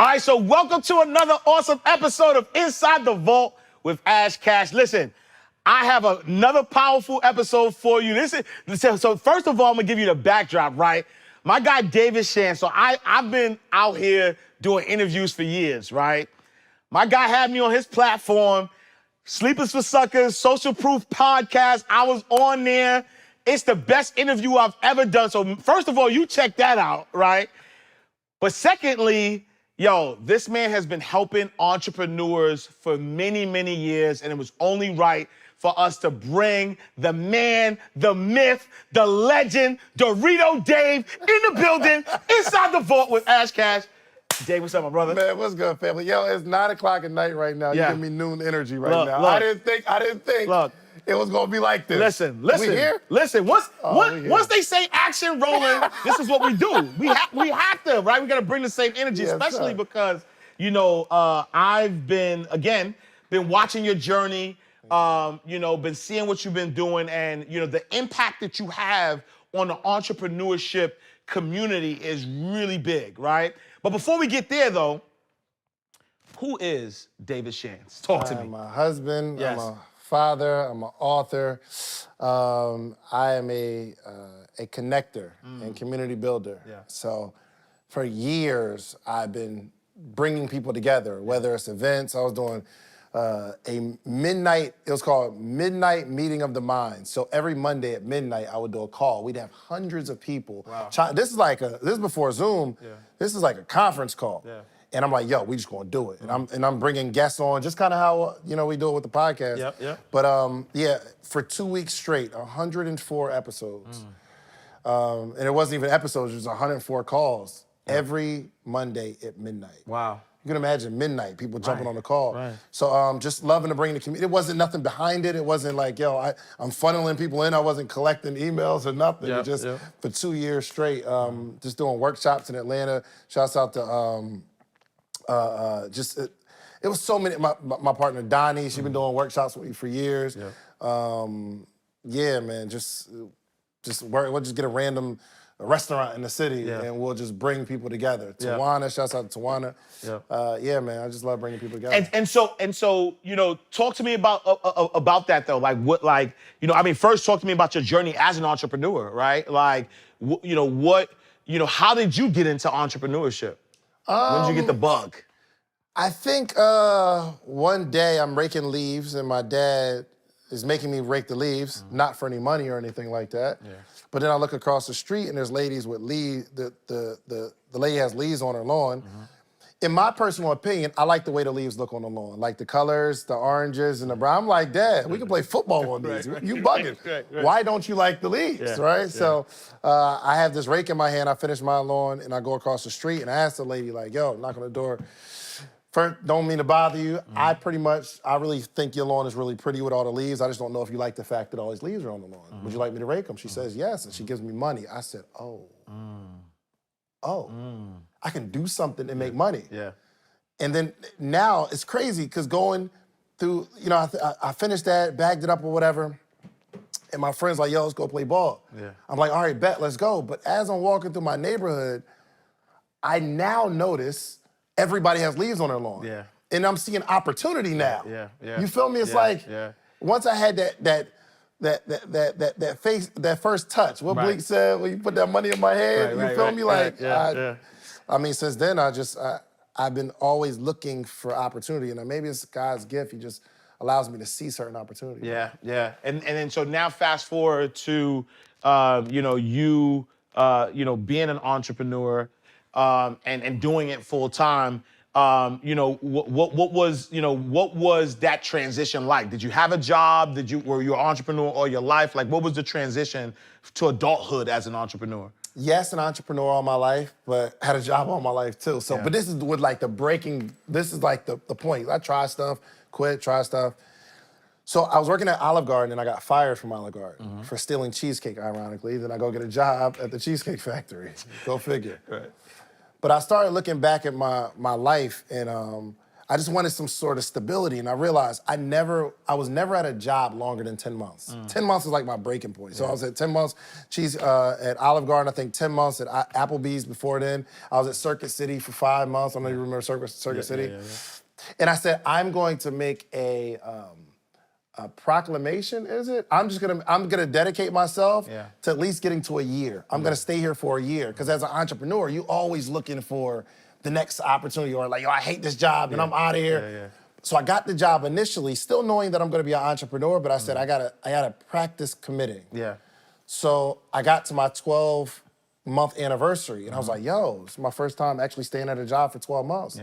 All right, so welcome to another awesome episode of Inside the Vault with Ash Cash. Listen, I have another powerful episode for you. So first of all, I'm gonna give you the backdrop, right? My guy David Shands. So I've been out here doing interviews for years, right? My guy had me on his platform, Sleepers for Suckers, Social Proof Podcast. I was on there. It's the best interview I've ever done. So first of all, you check that out, right? But secondly, yo, this man has been helping entrepreneurs for many, many years, and it was only right for us to bring the man, the myth, the legend, Dorito Dave in the building, Inside the Vault with Ash Cash. Dave, what's up, my brother? Man, what's good, family? Yo, it's 9 o'clock at night right now. Yeah. You give me noon energy right Look, now. look. I didn't think Look. it was gonna be like this. Listen. We here? Listen. we here. Once they say action rolling, this is what we do. We have to, right? We got to bring the same energy, Yes, especially sir. because I've been watching your journey. Been seeing what you've been doing, and the impact that you have on the entrepreneurship community is really big, right? But before we get there, though, who is David Shands? Talk to me. I'm a husband. Yes. I'm a father. I'm an author. I am a connector and community builder. Yeah. So for years, I've been bringing people together, whether it's events. I was doing a midnight, it was called Midnight Meeting of the Minds. So every Monday at midnight, I would do a call. We'd have hundreds of people. Wow. This is before Zoom. Yeah. This is like a conference call. Yeah. And I'm like, yo, we just gonna do it. And I'm bringing guests on, just kind of how we do it with the podcast. Yep. But for 2 weeks straight, 104 episodes. And it wasn't even episodes, it was 104 calls every Monday at midnight. Wow. You can imagine midnight, people jumping on the call. Right. So just loving to bring the community. It wasn't nothing behind it. It wasn't like, yo, I'm funneling people in. I wasn't collecting emails or nothing. Yep, Just yep. for 2 years straight, just doing workshops in Atlanta. Shouts out to it was so many. My partner Donnie, she's been doing workshops with me for years. Yeah. Man, just work. We'll just get a restaurant in the city, and we'll just bring people together. Yeah. Tawana, shouts out to Tawana. Yeah. Man, I just love bringing people together. And so, talk to me about that though. First talk to me about your journey as an entrepreneur, right? How did you get into entrepreneurship? When did you get the bug? I think one day I'm raking leaves and my dad is making me rake the leaves, not for any money or anything like that. Yeah. But then I look across the street and there's ladies with leaves, the lady has leaves on her lawn. In my personal opinion, I like the way the leaves look on the lawn. Like the colors, the oranges and the brown. I'm like, Dad, we can play football on these. You bugging. Right. Why don't you like the leaves, right? Yeah. So I have this rake in my hand, I finish my lawn and I go across the street and I ask the lady like, yo, knock on the door. First, don't mean to bother you. I really think your lawn is really pretty with all the leaves. I just don't know if you like the fact that all these leaves are on the lawn. Would you like me to rake them? She says yes, and she gives me money. I said, I can do something and make money. Yeah. And then now it's crazy because going through, I finished that, bagged it up or whatever, and my friend's like, yo, let's go play ball. Yeah. I'm like, all right, bet, let's go. But as I'm walking through my neighborhood, I now notice everybody has leaves on their lawn. Yeah. And I'm seeing opportunity now. Yeah. You feel me? It's once I had that first touch, what Bleak said, when you put that money in my head, you feel me? Since then, I've been always looking for opportunity, and maybe it's God's gift. He just allows me to see certain opportunities. Yeah. And then so now fast forward to you being an entrepreneur and doing it full time. What was that transition like? Did you have a job? Were you an entrepreneur all your life? Like, what was the transition to adulthood as an entrepreneur? Yes, an entrepreneur all my life, but had a job all my life too. So, but this is with like the point. I try stuff, quit, try stuff. So I was working at Olive Garden and I got fired from Olive Garden for stealing cheesecake, ironically. Then I go get a job at the Cheesecake Factory. Go figure. Right. But I started looking back at my life and I just wanted some sort of stability. And I realized I was never at a job longer than 10 months. 10 months is like my breaking point. So I was at 10 months, at Olive Garden, I think 10 months at Applebee's before then. I was at Circuit City for 5 months. I don't know if you remember Circuit City. And I said, I'm going to make a proclamation, is it? I'm gonna dedicate myself to at least getting to a year. I'm gonna stay here for a year. Because as an entrepreneur, you always looking for the next opportunity, or like, yo, I hate this job and I'm out of here. So I got the job initially, still knowing that I'm gonna be an entrepreneur, but I said, I gotta practice committing. So I got to my 12-month anniversary and I was like, yo, it's my first time actually staying at a job for 12 months.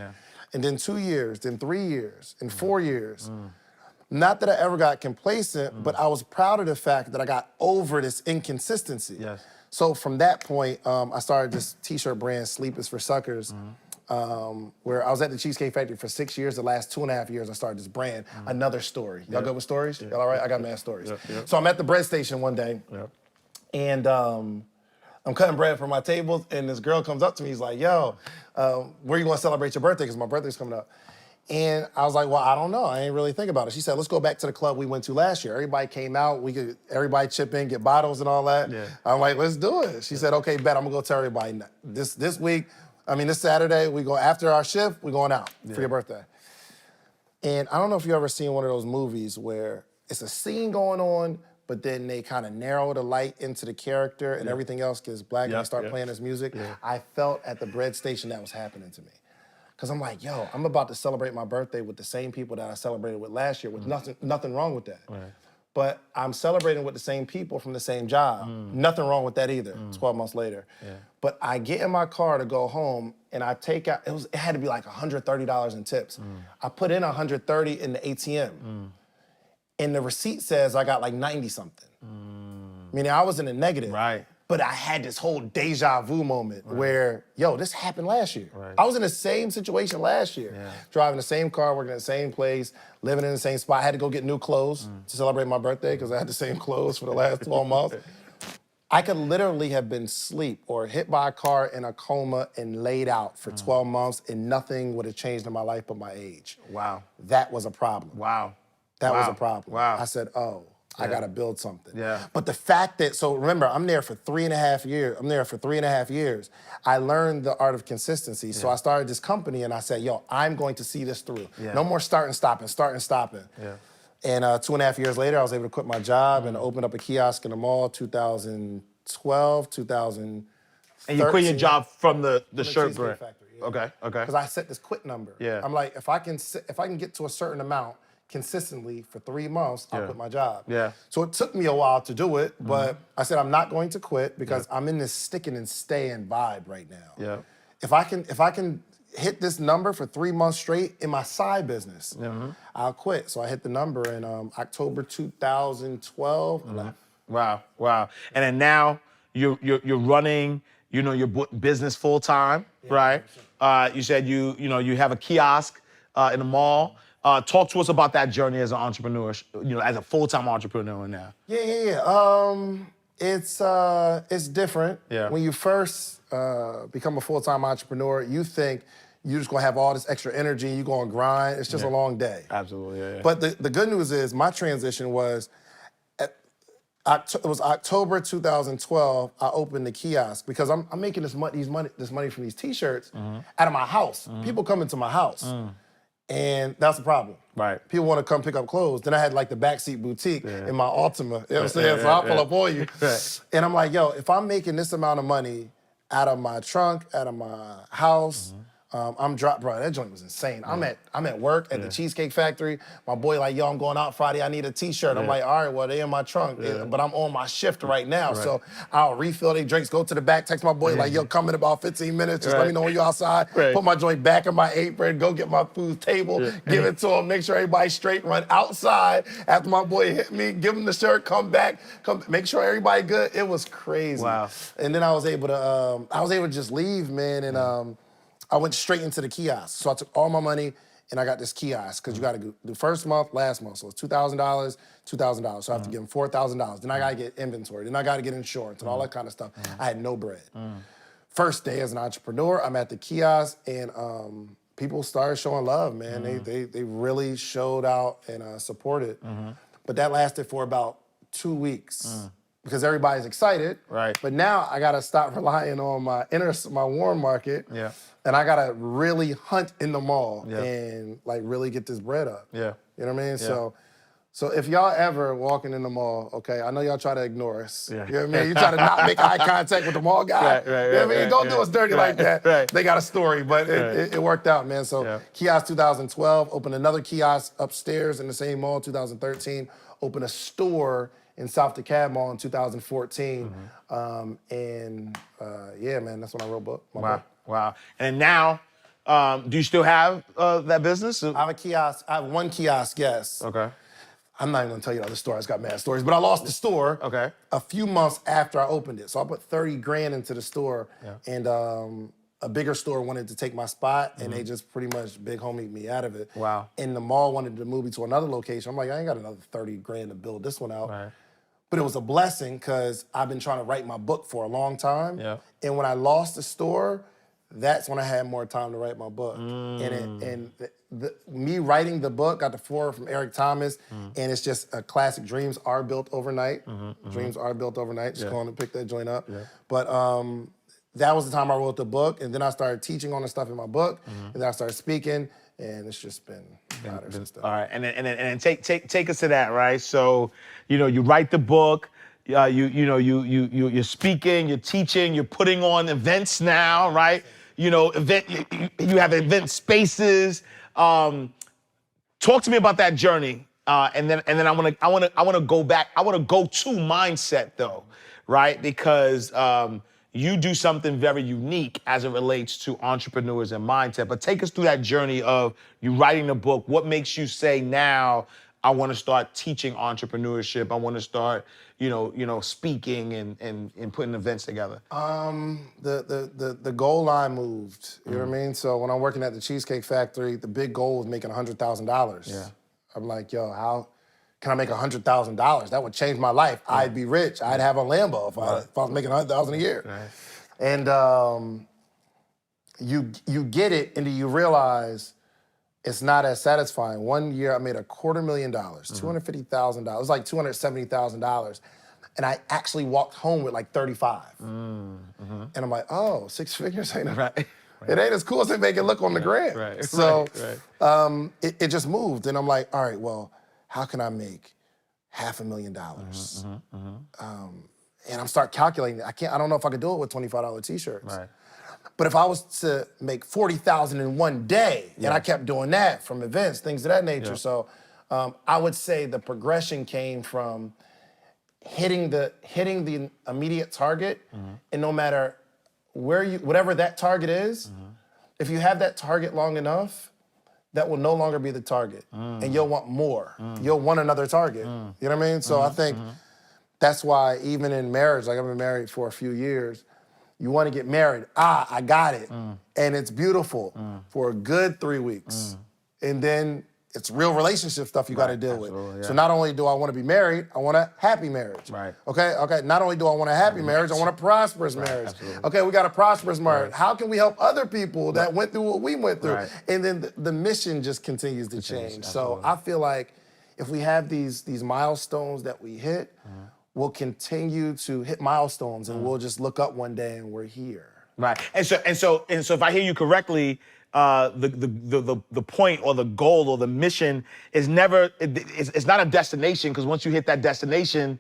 And then 2 years, then 3 years, and 4 years. Not that I ever got complacent, but I was proud of the fact that I got over this inconsistency. So from that point, I started this t-shirt brand, Sleep is for Suckers, where I was at the Cheesecake Factory for 6 years. The last 2.5 years, I started this brand, Another Story. Y'all good with stories? Y'all all right? I got mad stories. So I'm at the bread station one day, and I'm cutting bread for my tables, and this girl comes up to me. He's like, yo, where you want to celebrate your birthday? Because my birthday's coming up. And I was like, well, I don't know. I ain't really think about it. She said, let's go back to the club we went to last year. Everybody came out. Everybody chip in, get bottles and all that. I'm like, let's do it. She said, okay, bet. I'm going to go tell everybody this Saturday, we go after our shift, we going out for your birthday. And I don't know if you ever seen one of those movies where it's a scene going on, but then they kind of narrow the light into the character and everything else gets black and they start playing this music. I felt at the bread station that was happening to me. Because I'm like, yo, I'm about to celebrate my birthday with the same people that I celebrated with last year, with nothing wrong with that. But I'm celebrating with the same people from the same job. Nothing wrong with that either, 12 months later. But I get in my car to go home and I take out, it had to be like $130 in tips. I put in $130 in the ATM. And the receipt says I got like 90 something. Meaning I was in the negative. But I had this whole deja vu moment where, yo, this happened last year. I was in the same situation last year. Driving the same car, working at the same place, living in the same spot. I had to go get new clothes to celebrate my birthday because I had the same clothes for the last 12 months. I could literally have been asleep or hit by a car in a coma and laid out for 12 months and nothing would have changed in my life but my age. That was a problem. That was a problem. I said, oh, I gotta build something. But the fact that, so remember, I'm there for 3.5 years. I learned the art of consistency. So I started this company and I said, yo, I'm going to see this through. No more starting, stopping. And 2.5 years later, I was able to quit my job and open up a kiosk in the mall, 2012, 2013. And you quit your job from the shirt brand. Factory, Okay. Because I set this quit number. I'm like, if I can get to a certain amount consistently for 3 months, I'll quit my job. So it took me a while to do it, but I said I'm not going to quit because I'm in this sticking and staying vibe right now. If I can hit this number for 3 months straight in my side business, I'll quit. So I hit the number in October 2012. Wow. And then now you're running, your business full time, right? You said you have a kiosk in the mall. Talk to us about that journey as an entrepreneur, as a full-time entrepreneur now. It's different. When you first become a full-time entrepreneur, you think you're just gonna have all this extra energy, you're gonna grind. It's just a long day. Absolutely. But the good news is my transition was, it was October 2012. I opened the kiosk because I'm making this money from these T-shirts out of my house. People come into my house. And that's the problem. People want to come pick up clothes. Then I had like the backseat boutique in my Altima. You know what I'm saying? So I'll pull up on you. And I'm like, yo, if I'm making this amount of money out of my trunk, out of my house, bro, that joint was insane. I'm at work at the Cheesecake Factory. My boy like, yo, I'm going out Friday. I need a T-shirt. I'm like, all right, well, they in my trunk, but I'm on my shift right now. So I'll refill their drinks, go to the back, text my boy like, yo, come in about 15 minutes. Just let me know when you're outside. Put my joint back in my apron, go get my food table, give it to him, make sure everybody's straight, run outside after my boy hit me, give him the shirt, come back, make sure everybody good. It was crazy. And then I was able to just leave, man, and I went straight into the kiosk. So I took all my money and I got this kiosk because you got to do first month, last month. So it's $2,000, $2,000. So I have to give them $4,000. Then I got to get inventory. Then I got to get insurance and all that kind of stuff. I had no bread. First day as an entrepreneur, I'm at the kiosk and people started showing love, man. They really showed out and supported. But that lasted for about 2 weeks because everybody's excited. Right. But now I gotta stop relying on my warm market. Yeah. And I gotta really hunt in the mall Yeah. and like really get this bread up. Yeah. You know what I mean? Yeah. So if y'all ever walking in the mall, okay, I know y'all try to ignore us. Yeah. You know what I mean? You try to not make eye contact with the mall guy. Right, You know what I mean? Don't do us dirty like that. Right. They got a story, but it worked out, man. So kiosk 2012, opened another kiosk upstairs in the same mall, 2013, opened a store in South DeKalb Mall in 2014. Yeah, man, that's when I wrote my book. Wow. And now, do you still have that business? I have a kiosk. I have one kiosk, yes. Okay. I'm not even gonna tell you all the story. It's got mad stories, but I lost the store a few months after I opened it. So I put 30 grand into the store, and a bigger store wanted to take my spot, and they just pretty much big homie me out of it. Wow. And the mall wanted to move me to another location. I'm like, I ain't got another 30 grand to build this one out. Right. But it was a blessing because I've been trying to write my book for a long time. Yeah. And when I lost the store, that's when I had more time to write my book. Me writing the book got the foreword from Eric Thomas, and it's just a classic. Dreams are built overnight. Dreams are built overnight. Just going to pick that joint up. Yeah. But that was the time I wrote the book, and then I started teaching on the stuff in my book, and then I started speaking, and it's just been better since then. All right, and then take us to that, right? So, you write the book. You're speaking, you're teaching, you're putting on events now, right? You have event spaces. Talk to me about that journey, and then I want to go back. I want to go to mindset though, right? Because you do something very unique as it relates to entrepreneurs and mindset. But take us through that journey of you writing the book. What makes you say now, I want to start teaching entrepreneurship. I want to start, speaking and putting events together. The goal line moved. You know what I mean? So when I'm working at the Cheesecake Factory, the big goal was making $100,000. Yeah. I'm like, yo, how can I make $100,000? That would change my life. Yeah. I'd be rich. I'd have a Lambo if I was making $100,000 a year. Right. And you get it, and you realize it's not as satisfying. One year I made $250,000, $250,000. It was like $270,000. And I actually walked home with like 35. And I'm like, oh, 6 figures ain't right. It ain't as cool as they make it look on the gram. Right. So it just moved. And I'm like, all right, well, how can I make $500,000? And I'm start calculating it. I don't know if I could do it with $25 t-shirts. Right. But if I was to make $40,000 in one day, and I kept doing that from events, things of that nature. So I would say the progression came from hitting the immediate target, and no matter whatever that target is, if you have that target long enough, that will no longer be the target, and you'll want more. You'll want another target. You know what I mean? So I think that's why even in marriage, like I've been married for a few years, you want to get married. I got it. And it's beautiful for a good 3 weeks. And then it's real relationship stuff you got to deal with. Yeah. So not only do I want to be married, I want a happy marriage. Right. Okay. Not only do I want a happy marriage, I want a prosperous marriage. Absolutely. Okay, we got a prosperous marriage. How can we help other people that went through what we went through? And then the mission just continues to change. So I feel like if we have these milestones that we hit, we'll continue to hit milestones, and we'll just look up one day and we're here. Right. And so if I hear you correctly, the point or the goal or the mission is never, it's not a destination, because once you hit that destination,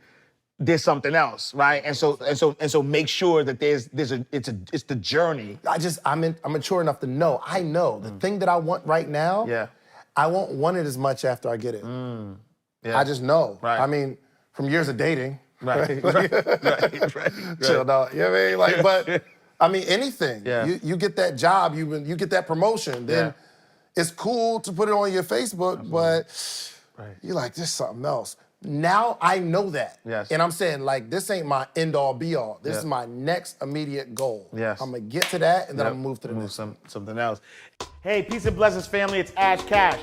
there's something else, right? And so make sure that it's the journey. I'm mature enough to know. I know the thing that I want right now. Yeah. I won't want it as much after I get it. Yeah. I just know. Right. I mean, from years of dating. Right. Right. Chilled out. You know what I mean? Like, but I mean, anything. Yeah. You get that job, you get that promotion, then it's cool to put it on your Facebook, but you're like, this is something else. Now I know that. Yes. And I'm saying, like, this ain't my end all be all. This is my next immediate goal. Yes. I'm gonna get to that, and then I'm gonna move to the next. Something else. Hey, peace and blessings, family. It's Ash Cash.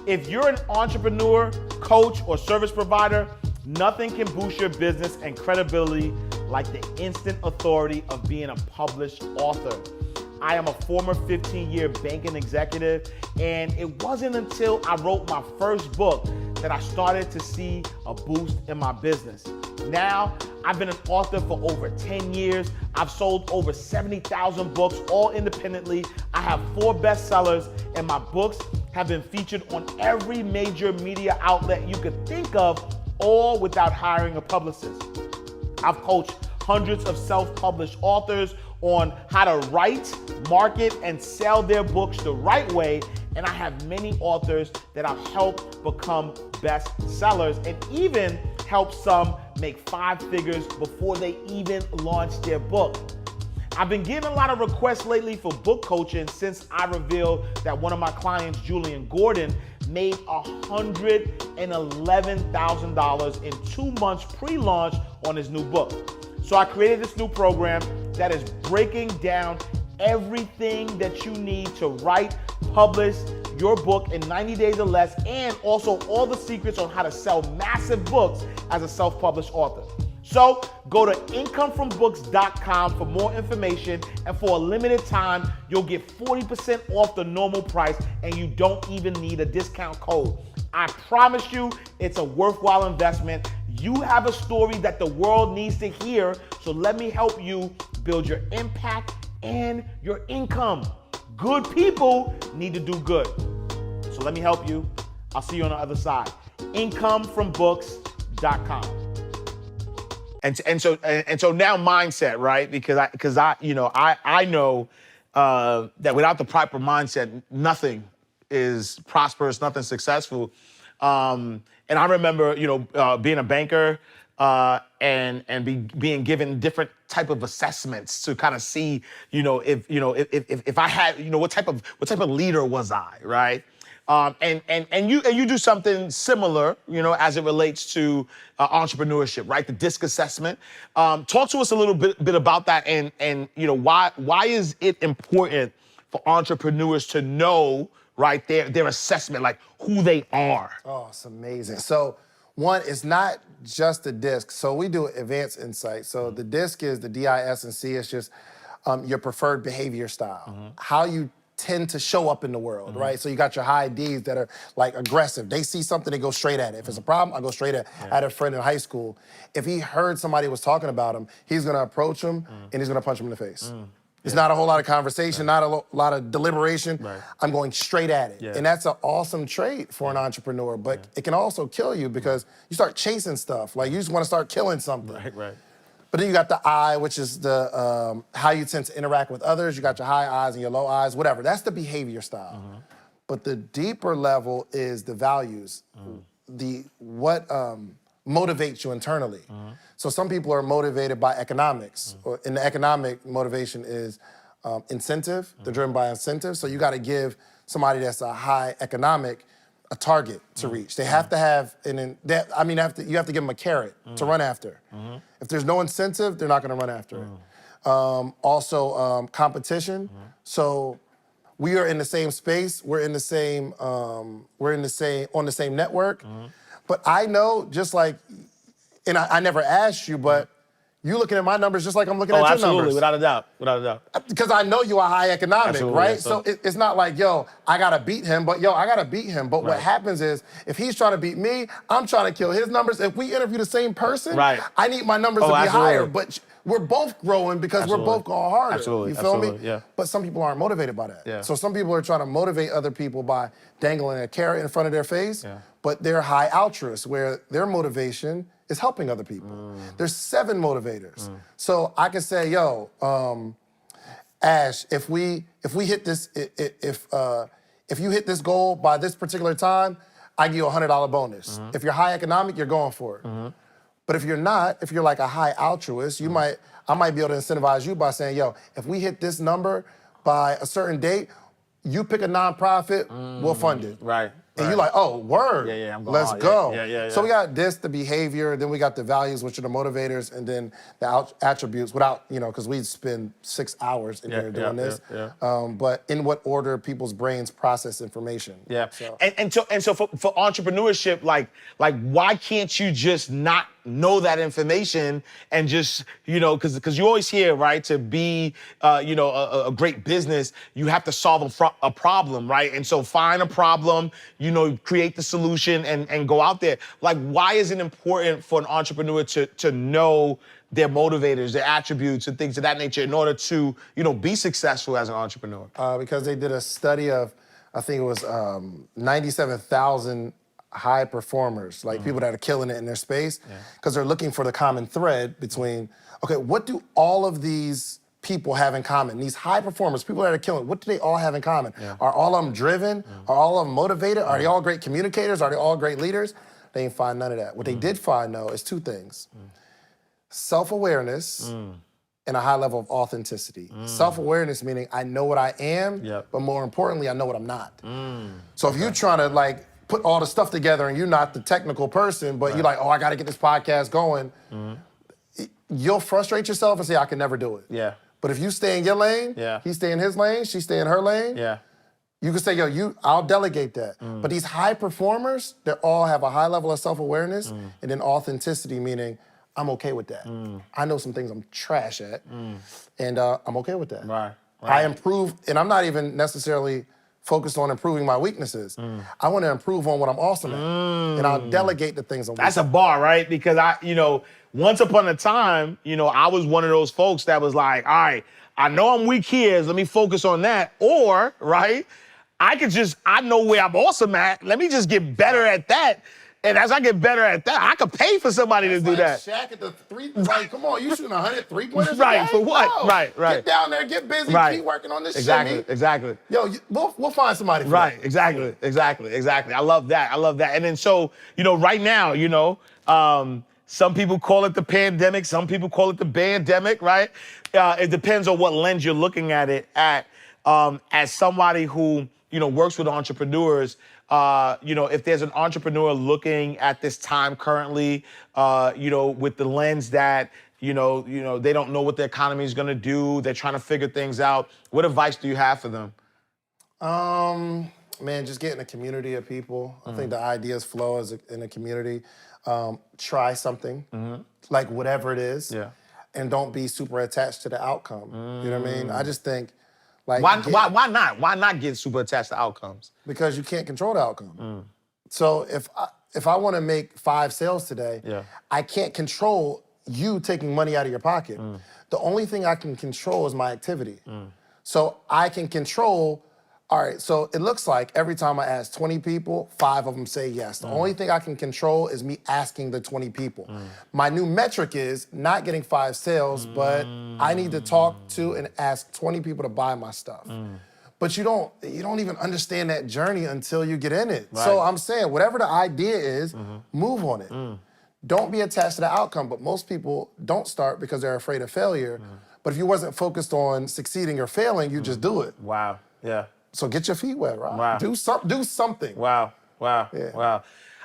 If you're an entrepreneur, coach, or service provider, nothing can boost your business and credibility like the instant authority of being a published author. I am a former 15-year banking executive, and it wasn't until I wrote my first book that I started to see a boost in my business. Now, I've been an author for over 10 years. I've sold over 70,000 books, all independently. I have 4 bestsellers, and my books have been featured on every major media outlet you could think of, all without hiring a publicist. I've coached hundreds of self-published authors on how to write, market, and sell their books the right way, and I have many authors that I've helped become bestsellers and even helped some make 5 figures before they even launched their book. I've been getting a lot of requests lately for book coaching since I revealed that one of my clients, Julian Gordon, made $111,000 in 2 months pre-launch on his new book. So I created this new program that is breaking down everything that you need to write, publish your book in 90 days or less, and also all the secrets on how to sell massive books as a self-published author. So go to incomefrombooks.com for more information, and for a limited time, you'll get 40% off the normal price, and you don't even need a discount code. I promise you, it's a worthwhile investment. You have a story that the world needs to hear, so let me help you build your impact and your income. Good people need to do good. So let me help you. I'll see you on the other side. Incomefrombooks.com. And so now mindset, right? Because I know that without the proper mindset, nothing is prosperous, nothing successful. And I remember, being a banker and being given different type of assessments to kind of see, if I had, what type of leader was I, right? And you do something similar, as it relates to entrepreneurship, right? The DISC assessment. Talk to us a little bit about that, and why is it important for entrepreneurs to know, right, their assessment, like who they are? Oh, it's amazing. So one, it's not just the DISC. So we do advanced insight. So the DISC is the DIS and C is just your preferred behavior style, how you tend to show up in the world, right? So you got your high Ds that are like aggressive. They see something, they go straight at it. If it's a problem, I go straight at it. I had a friend in high school. If he heard somebody was talking about him, he's gonna approach him and he's gonna punch him in the face. It's not a whole lot of conversation, not a lot of deliberation. I'm going straight at it. And that's an awesome trait for an entrepreneur, but it can also kill you because you start chasing stuff. Like you just wanna start killing something. But then you got the I, which is the how you tend to interact with others. You got your high I's and your low I's, whatever. That's the behavior style. But the deeper level is the values, what motivates you internally. So some people are motivated by economics, and the economic motivation is incentive. They're driven by incentive. So you got to give somebody that's a high economic a target to reach. They have to have you have to give them a carrot to run after. If there's no incentive, they're not going to run after it. Also, competition. So we are in the same space. We're in the same. On the same network. But I know, just like, and I never asked you, but you looking at my numbers just like I'm looking at your numbers. Without a doubt, Because I know you are high economic, right? Yeah, so it's not like, I gotta beat him, but I gotta beat him. But what happens is, if he's trying to beat me, I'm trying to kill his numbers. If we interview the same person, I need my numbers to be higher. But we're both growing because we're both going harder. You feel me? Yeah. But some people aren't motivated by that. Yeah. So some people are trying to motivate other people by dangling a carrot in front of their face, but they're high altruists, where their motivation is helping other people. There's 7 motivators. So I can say, Ash, if we hit this, if you hit this goal by this particular time, I give you a $100 bonus. If you're high economic, you're going for it. But if you're not, if you're like a high altruist, I might be able to incentivize you by saying, if we hit this number by a certain date, you pick a nonprofit, we'll fund it. And you're like, oh, word. I'm going Let's hard. go. So we got this, the behavior, then we got the values, which are the motivators, and then the attributes without, because we'd spend 6 hours in here doing this. But in what order people's brains process information. So. And so for entrepreneurship, like why can't you just not know that information and just, because you always hear, right, to be, a great business, you have to solve a problem, right? And so find a problem, create the solution and go out there. Like, why is it important for an entrepreneur to know their motivators, their attributes, and things of that nature in order to, be successful as an entrepreneur? Because they did a study of, I think it was 97,000 high performers, like people that are killing it in their space, because they're looking for the common thread between, okay, what do all of these people have in common? These high performers, people that are killing, what do they all have in common? Are all of them driven? Are all of them motivated? Are they all great communicators? Are they all great leaders? They didn't find none of that. What they did find, though, is two things. Self-awareness and a high level of authenticity. Self-awareness meaning I know what I am, but more importantly, I know what I'm not. So if you're trying to like put all the stuff together and you're not the technical person, but you're like, oh, I gotta get this podcast going, you'll frustrate yourself and say, I can never do it. Yeah. But if you stay in your lane, he stay in his lane, she stay in her lane, you can say, yo, I'll delegate that. But these high performers, they all have a high level of self-awareness and then authenticity, meaning I'm okay with that. I know some things I'm trash at, and I'm okay with that. Right. I improve, and I'm not even necessarily focused on improving my weaknesses. I want to improve on what I'm awesome at, and I'll delegate the things I'm weak That's a bar, right? Because once upon a time, I was one of those folks that was like, all right, I know I'm weak here, so let me focus on that. Or, right, I know where I'm awesome at, let me just get better at that. And as I get better at that, I could pay for somebody to do that. Shaq at the like, come on, you shooting 100 3-pointers Right, for what? No. Right. Get down there, get busy, keep working on this shit. Exactly. Yo, we'll find somebody for Right, that. exactly. I love that. And then so, right now, some people call it the pandemic, some people call it the bandemic, right? It depends on what lens you're looking at it at. As somebody who, works with entrepreneurs, if there's an entrepreneur looking at this time currently, with the lens that, they don't know what the economy is going to do, they're trying to figure things out, what advice do you have for them? Man, just get in a community of people. I think the ideas flow in a community. Try something, like whatever it is, and don't be super attached to the outcome. You know what I mean? I just think, like, why not? Why not get super attached to outcomes? Because you can't control the outcome. So if I want to make 5 sales today, I can't control you taking money out of your pocket. The only thing I can control is my activity. So I can control, all right, so it looks like every time I ask 20 people, 5 of them say yes. The only thing I can control is me asking the 20 people. My new metric is not getting 5 sales, but I need to talk to and ask 20 people to buy my stuff. But you don't even understand that journey until you get in it. Right. So I'm saying, whatever the idea is, move on it. Don't be attached to the outcome, but most people don't start because they're afraid of failure. But if you wasn't focused on succeeding or failing, you just do it. Wow, yeah. So get your feet wet, right? Wow. Do something. Wow. Wow.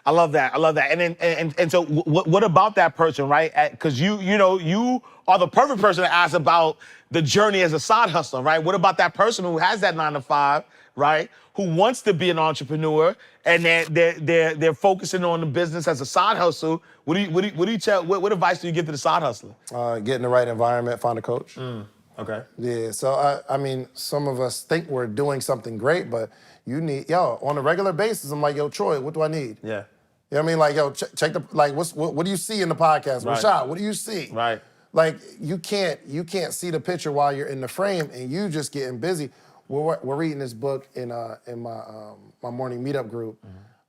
I love that. And then and so what about that person, right? Because you are the perfect person to ask about the journey as a side hustler, right? What about that person who has that 9 to 5, right? Who wants to be an entrepreneur and they're focusing on the business as a side hustle? What advice do you give to the side hustler? Get in the right environment, find a coach. Okay. Yeah, so I mean, some of us think we're doing something great, but you need, on a regular basis, I'm like, yo, Troy, what do I need? Yeah. You know what I mean? Like, yo, check the, like, what do you see in the podcast? Right. Rashad, what do you see? Right. Like, you can't see the picture while you're in the frame and you just getting busy. We're reading this book in my morning meetup group.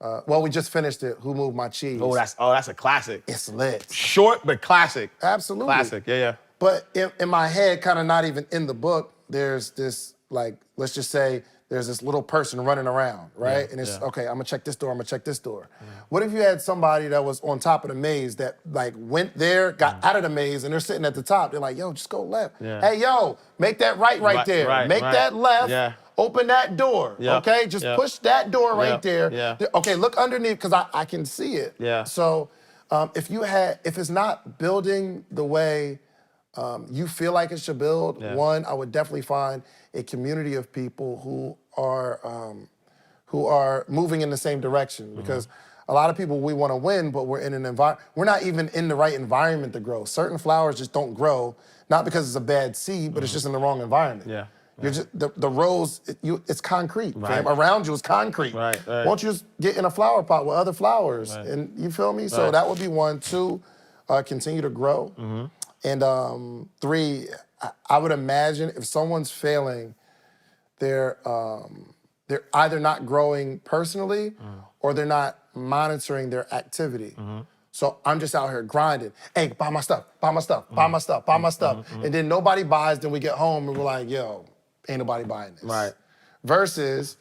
Well, we just finished it, Who Moved My Cheese? Oh, that's a classic. It's lit. Short, but classic. Absolutely. Classic, yeah. But in my head, kind of not even in the book, there's this, like, let's just say there's this little person running around, right? Yeah, and it's, yeah. okay, I'm gonna check this door, I'm gonna check this door. What if you had somebody that was on top of the maze that, like, went there, got out of the maze, and they're sitting at the top? They're like, yo, just go left. Yeah. Hey, yo, make that right there. Right, make right. that left. Yeah. Open that door, Yep, okay? Just yep. push that door right Yep, there. yeah. Okay, look underneath, because I can see it. Yeah. So if it's not building the way you feel like it should build, one, I would definitely find a community of people who are moving in the same direction. Because A lot of people, we want to win, but we're in an environment, we're not even in the right environment to grow. Certain flowers just don't grow, not because it's a bad seed, but it's just in the wrong environment. Yeah. You're just, the rose, it's concrete, Right. fam. Around you is concrete. Right. Won't you just get in a flower pot with other flowers? Right. And you feel me? So that would be 1. 2, continue to grow. And 3, I would imagine if someone's failing, they're either not growing personally or they're not monitoring their activity. So I'm just out here grinding. Hey, buy my stuff, buy my stuff, buy my stuff, buy my stuff. And then nobody buys, then we get home and we're like, yo, ain't nobody buying this. Right. Versus,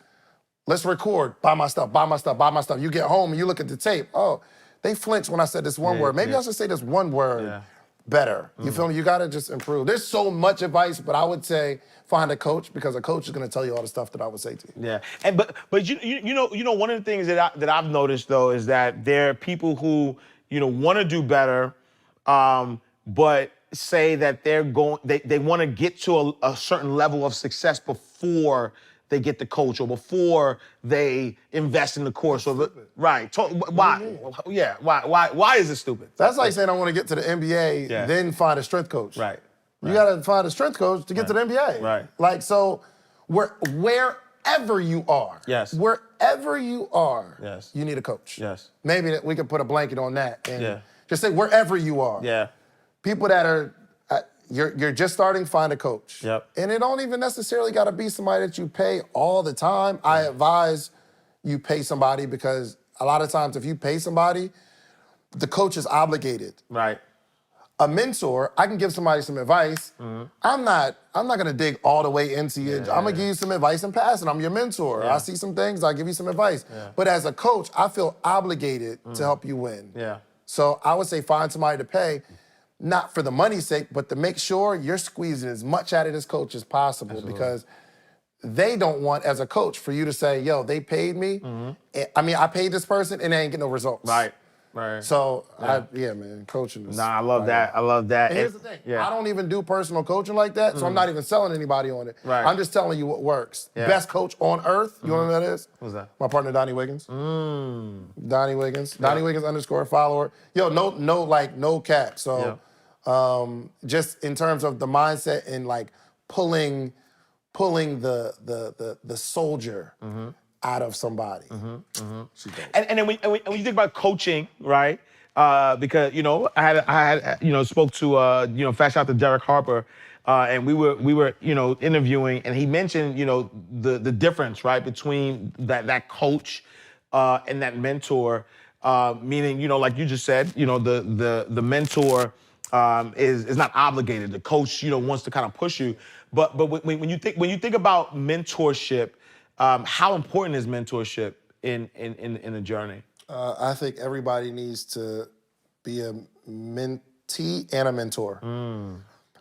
let's record, buy my stuff, buy my stuff, buy my stuff. You get home and you look at the tape, oh, they flinched when I said this one word. Maybe I should say this one word better. You feel me? You gotta just improve. There's so much advice, but I would say find a coach because a coach is gonna tell you all the stuff that I would say to you. Yeah, and but you know one of the things that I've noticed though is that there are people who want to do better, but say that they want to get to a certain level of success before they get the coach or before they invest in the course. Right. Why? Yeah. Why is it stupid? That's like saying I want to get to the NBA, then find a strength coach. Right. You gotta find a strength coach to get to the NBA. Right. Like, so wherever you are, wherever you are, you need a coach. Yes. Maybe we could put a blanket on that and just say wherever you are. Yeah. People that are, you're just starting, find a coach. Yep. And it don't even necessarily gotta be somebody that you pay all the time. I advise you pay somebody because a lot of times if you pay somebody, the coach is obligated. Right. A mentor, I can give somebody some advice. I'm not gonna dig all the way into you. I'm gonna give you some advice and pass it. I'm your mentor. I see some things, I'll give you some advice. But as a coach, I feel obligated to help you win. Yeah. So I would say find somebody to pay, not for the money's sake, but to make sure you're squeezing as much out of this coach as possible because they don't want, as a coach, for you to say, yo, they paid me. I mean, I paid this person and they ain't get no results. Right. Right. So, man, coaching is... Nah, I love that. I love that. And here's the thing. I don't even do personal coaching like that, so I'm not even selling anybody on it. Right. I'm just telling you what works. Best coach on earth, you wanna know who that is? Who's that? My partner, Donnie Wiggins. Donnie Wiggins. Donnie Wiggins _follower. Yo, no cap. So, just in terms of the mindset and like pulling the soldier out of somebody. And then when you think about coaching, right? Because I had spoke to fast shout to Derek Harper, and we were interviewing, and he mentioned the difference, right, between that coach and that mentor, meaning like you just said, the mentor is not obligated. The coach wants to kind of push you, but when you think about mentorship. How important is mentorship in the journey? I think everybody needs to be a mentee and a mentor.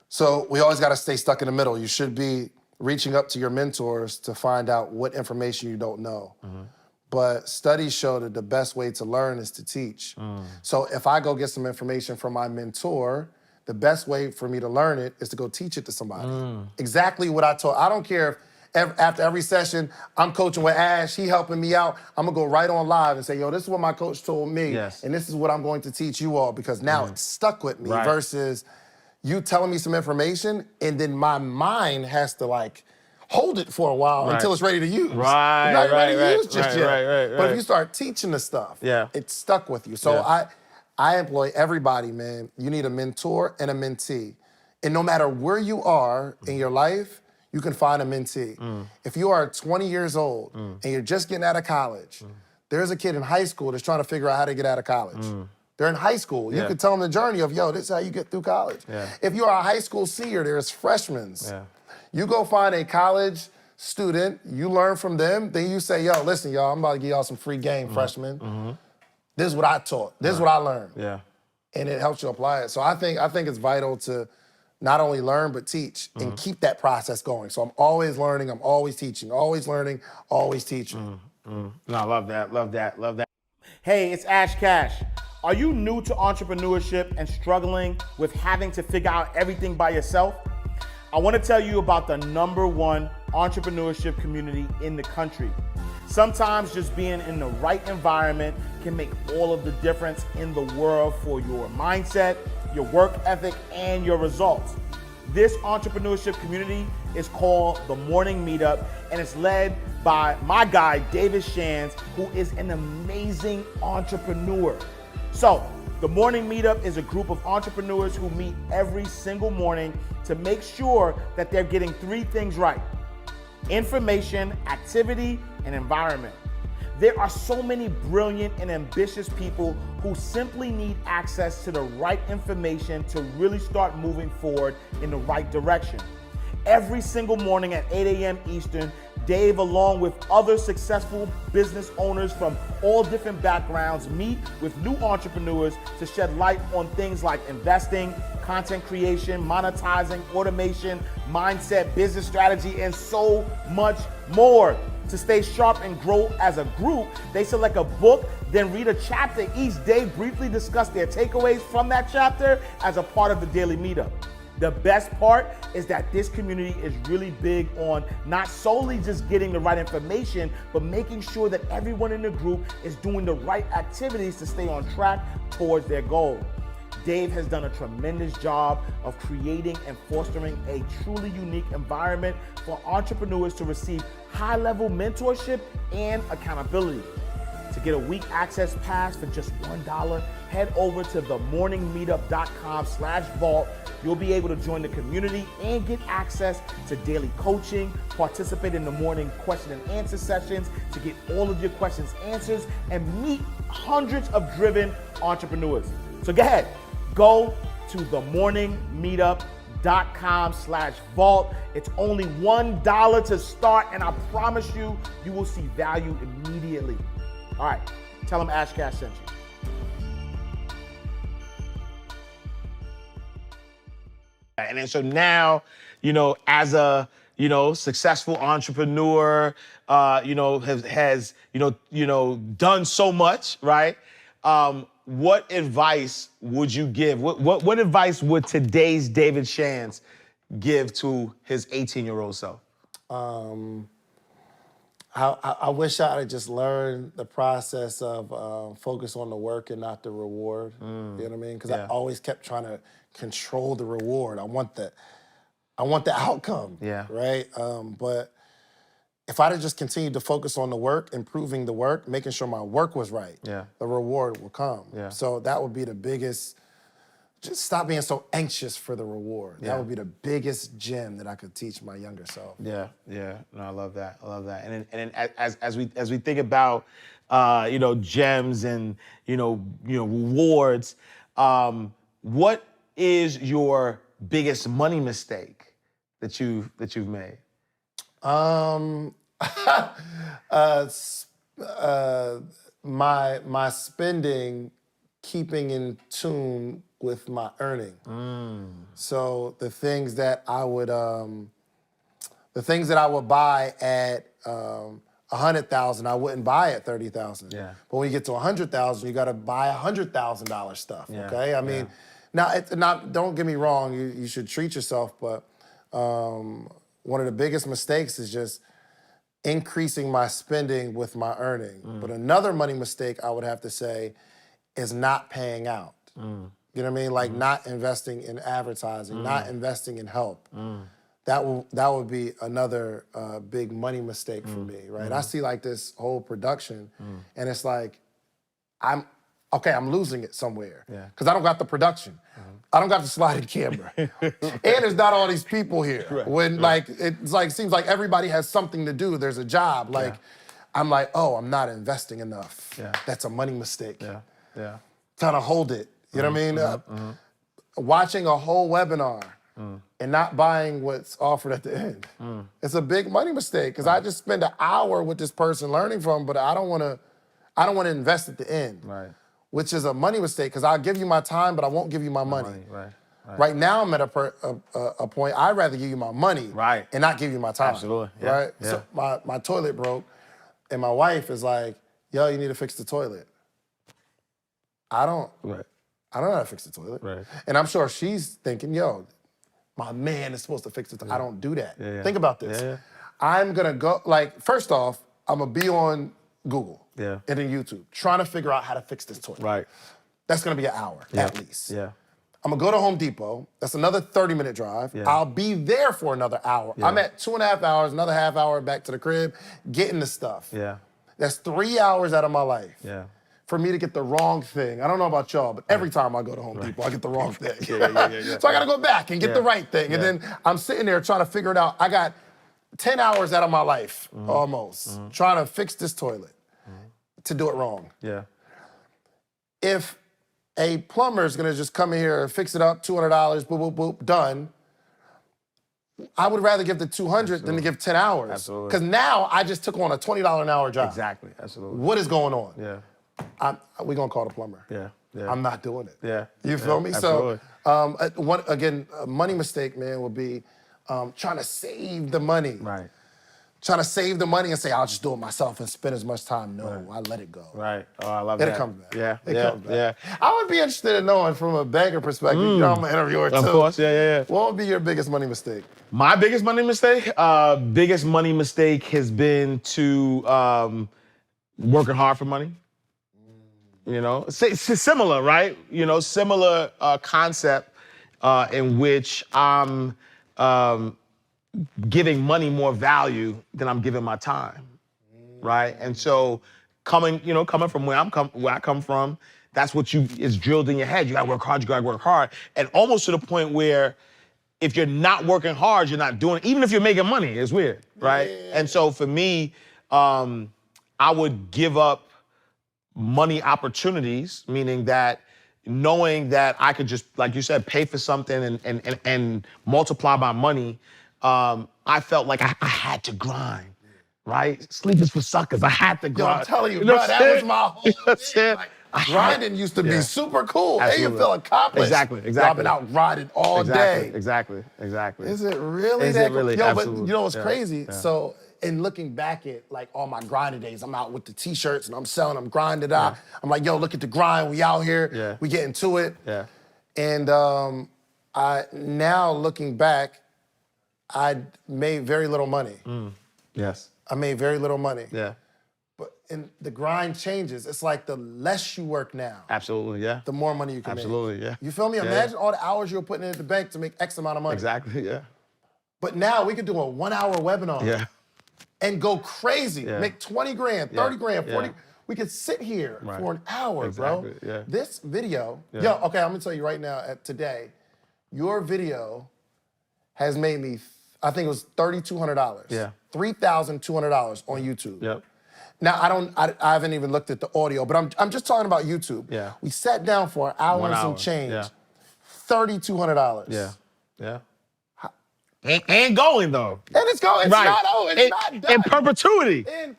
So we always got to stay stuck in the middle. You should be reaching up to your mentors to find out what information you don't know. But studies show that the best way to learn is to teach. So if I go get some information from my mentor, the best way for me to learn it is to go teach it to somebody. Exactly what I taught. I don't care if after every session, I'm coaching with Ash, he helping me out. I'm gonna go right on live and say, yo, this is what my coach told me, and this is what I'm going to teach you all because now it's stuck with me versus you telling me some information and then my mind has to like hold it for a while until it's ready to use. You're not ready to use just yet. But if you start teaching the stuff, it's stuck with you. So I employ everybody, man. You need a mentor and a mentee. And no matter where you are in your life, you can find a mentee. If you are 20 years old and you're just getting out of college, there's a kid in high school that's trying to figure out how to get out of college. They're in high school. You can tell them the journey of, yo, this is how you get through college. If you are a high school senior, there's freshmen. You go find a college student, you learn from them, then you say, yo, listen, y'all, I'm about to give y'all some free game, freshmen. This is what I taught. This is what I learned. And it helps you apply it. So I think it's vital to not only learn, but teach and keep that process going. So I'm always learning, I'm always teaching, always learning, always teaching. No, I love that, love that, love that. Hey, it's Ash Cash. Are you new to entrepreneurship and struggling with having to figure out everything by yourself? I want to tell you about the #1 entrepreneurship community in the country. Sometimes just being in the right environment can make all of the difference in the world for your mindset, your work ethic, and your results. This entrepreneurship community is called the Morning Meetup, and it's led by my guy, David Shands, who is an amazing entrepreneur. So, the Morning Meetup is a group of entrepreneurs who meet every single morning to make sure that they're getting three things right: information, activity, and environment. There are so many brilliant and ambitious people who simply need access to the right information to really start moving forward in the right direction. Every single morning at 8 a.m. Eastern, Dave, along with other successful business owners from all different backgrounds, meet with new entrepreneurs to shed light on things like investing, content creation, monetizing, automation, mindset, business strategy, and so much more. To stay sharp and grow as a group, they select a book, then read a chapter each day, briefly discuss their takeaways from that chapter as a part of the daily meetup. The best part is that this community is really big on not solely just getting the right information, but making sure that everyone in the group is doing the right activities to stay on track towards their goal. Dave has done a tremendous job of creating and fostering a truly unique environment for entrepreneurs to receive high-level mentorship and accountability. To get a week access pass for just $1, head over to themorningmeetup.com/vault. You'll be able to join the community and get access to daily coaching, participate in the morning question and answer sessions to get all of your questions answered, and meet hundreds of driven entrepreneurs. So go ahead, go to themorningmeetup.com/vault. It's only $1 to start, and I promise you, you will see value immediately. All right, tell them Ash Cash sent you. And then so now, as a, successful entrepreneur, has done so much, right? What advice would you give? What advice would today's David Shands give to his 18-year-old self? I wish I had just learned the process of focus on the work and not the reward. You know what I mean? Because I always kept trying to control the reward. I want the outcome. Yeah. Right. But if I'd have just continued to focus on the work, improving the work, making sure my work was right, the reward will come. Yeah. So that would be the biggest. Just stop being so anxious for the reward. That would be the biggest gem that I could teach my younger self. Yeah. No, I love that. And then as we think about gems and rewards, what is your biggest money mistake that you've made? My spending keeping in tune with my earning. So the things that I would buy at 100,000, I wouldn't buy at 30,000. Yeah. But when you get to 100,000, you got to buy $100,000 stuff. Yeah. Okay. I mean, don't get me wrong. You should treat yourself, but one of the biggest mistakes is just increasing my spending with my earning. But another money mistake I would have to say is not paying out. You know what I mean? Like not investing in advertising, not investing in help. That would be another big money mistake for me, right? I see like this whole production, and it's like, I'm losing it somewhere because I don't got the production. I don't got the sliding camera, and there's not all these people here. It seems like everybody has something to do. There's a job. I'm like, oh, I'm not investing enough. That's a money mistake. Trying to hold it. You know what I mean? Watching a whole webinar and not buying what's offered at the end. It's a big money mistake because I just spend an hour with this person learning from, but I don't want to invest at the end. Right. Which is a money mistake because I'll give you my time, but I won't give you my money. Right now I'm at a point I'd rather give you my money and not give you my time. Absolutely. Right? So my toilet broke and my wife is like, yo, you need to fix the toilet. I don't know how to fix the toilet. And I'm sure she's thinking, yo, my man is supposed to fix the toilet. I don't do that. Think about this. I'm gonna go, first off, I'm gonna be on Google. Yeah. And then YouTube, trying to figure out how to fix this toilet. Right. That's gonna be an hour at least. Yeah. I'm gonna go to Home Depot. That's another 30-minute drive. Yeah. I'll be there for another hour. Yeah. I'm at 2.5 hours, another half hour back to the crib, getting the stuff. Yeah. That's 3 hours out of my life. Yeah. For me to get the wrong thing. I don't know about y'all, but every time I go to Home Depot, I get the wrong thing. Yeah. So I gotta go back and get the right thing. And then I'm sitting there trying to figure it out. I got 10 hours out of my life, almost, trying to fix this toilet to do it wrong. Yeah. If a plumber is gonna just come in here and fix it up, $200, boop, boop, boop, done, I would rather give the 200 than to give 10 hours. Absolutely. Because now I just took on a $20 an hour job. Exactly. Absolutely. What is going on? Yeah. We're gonna call the plumber. Yeah. Yeah. I'm not doing it. Yeah. You feel me? Absolutely. So, a money mistake, man, would be trying to save the money. Right. Trying to save the money and say, I'll just do it myself and spend as much time. No, I let it go. Right. Oh, I love Then that. it comes back. Yeah. It yeah. comes back. Yeah. I would be interested in knowing from a banker perspective, you know, I'm an interviewer too. Of course. Yeah. What would be your biggest money mistake? My biggest money mistake? Biggest money mistake has been to working hard for money. You know, similar, right? You know, similar concept in which I'm giving money more value than I'm giving my time, right? And so coming from where I come from, that's what is drilled in your head. You gotta work hard, you gotta work hard. And almost to the point where if you're not working hard, you're not doing it. Even if you're making money, it's weird, right? Yeah. And so for me, I would give up money opportunities, meaning that knowing that I could just, like you said, pay for something and multiply my money, I felt like I had to grind, right? Sleep is for suckers. I had to grind. Yo, I'm telling you, know bro, what I'm that saying? was my whole That's thing. it. Like, grinding used to be super cool. And you Absolutely. feel accomplished. Exactly. Y'all been out grinding all day. Exactly. Is it really Is that it really? cool? Yo, Absolutely. but you know what's Yeah. crazy? Yeah. So, in looking back at like all my grinding days, I'm out with the t-shirts and I'm selling them, grinding out. I'm like, yo, look at the grind. We out here. Yeah. We getting to it. Yeah. And I now looking back, I made very little money. Yes. I made very little money. Yeah. But and the grind changes. It's like the less you work now, Absolutely. Yeah. the more money you can make. Absolutely. Yeah. You feel me? Yeah. Imagine all the hours you're putting into the bank to make X amount of money. Exactly. Yeah. But now we could do a 1 hour webinar Yeah. and go crazy. Yeah. Make 20 grand, 30 grand, 40. Yeah. We could sit here Right. for an hour, Exactly, bro. yeah. This video, Yeah. okay, I'm gonna tell you right now, today, your video has made me, I think it was $3,200. Yeah. $3,200 on YouTube. Yep. Now I haven't even looked at the audio, but I'm just talking about YouTube. Yeah. We sat down for an hour 1 and some hour, change. yeah. $3,200. Yeah. Yeah. And going though. And it's going. It's Right. not. Oh, it's not done. In perpetuity. In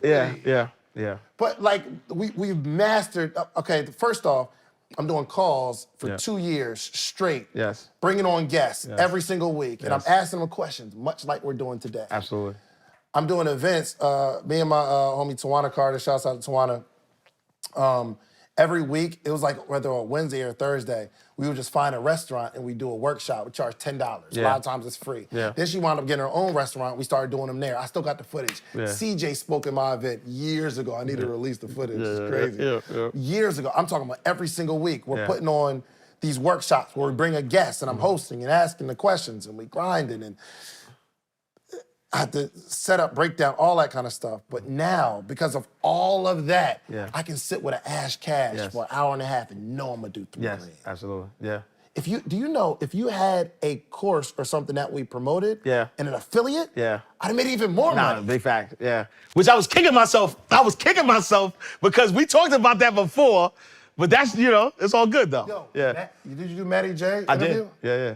perpetuity. Yeah. But like we've mastered. Okay, first off, I'm doing calls for Yeah. 2 years straight. Yes. Bringing on guests every single week, and I'm Yes. asking them questions, much like we're doing today. Absolutely. I'm doing events. Me and my homie Tawana Carter, shouts out to Tawana. Every week, it was like whether on Wednesday or Thursday, we would just find a restaurant and we do a workshop. We charge $10. A Yeah. lot of times it's free. Yeah. Then she wound up getting her own restaurant. We started doing them there. I still got the footage. Yeah. CJ spoke at my event years ago. I need to release the footage. It's crazy. Yeah. Years ago. I'm talking about every single week. We're Yeah. putting on these workshops where we bring a guest and I'm hosting and asking the questions and we grinding and I had to set up, break down, all that kind of stuff. But now, because of all of that, Yeah. I can sit with an Ash Cash Yes. for an hour and a half and know I'm gonna do 3 Yes. grand. Absolutely. Yeah. Do you know if you had a course or something that we promoted Yeah. and an affiliate, Yeah. I'd have made even more Nah, money. big fact. Yeah. Which I was kicking myself because we talked about that before, but that's, it's all good though. Yo, yeah. did you do Matty J I interview? did. Yeah.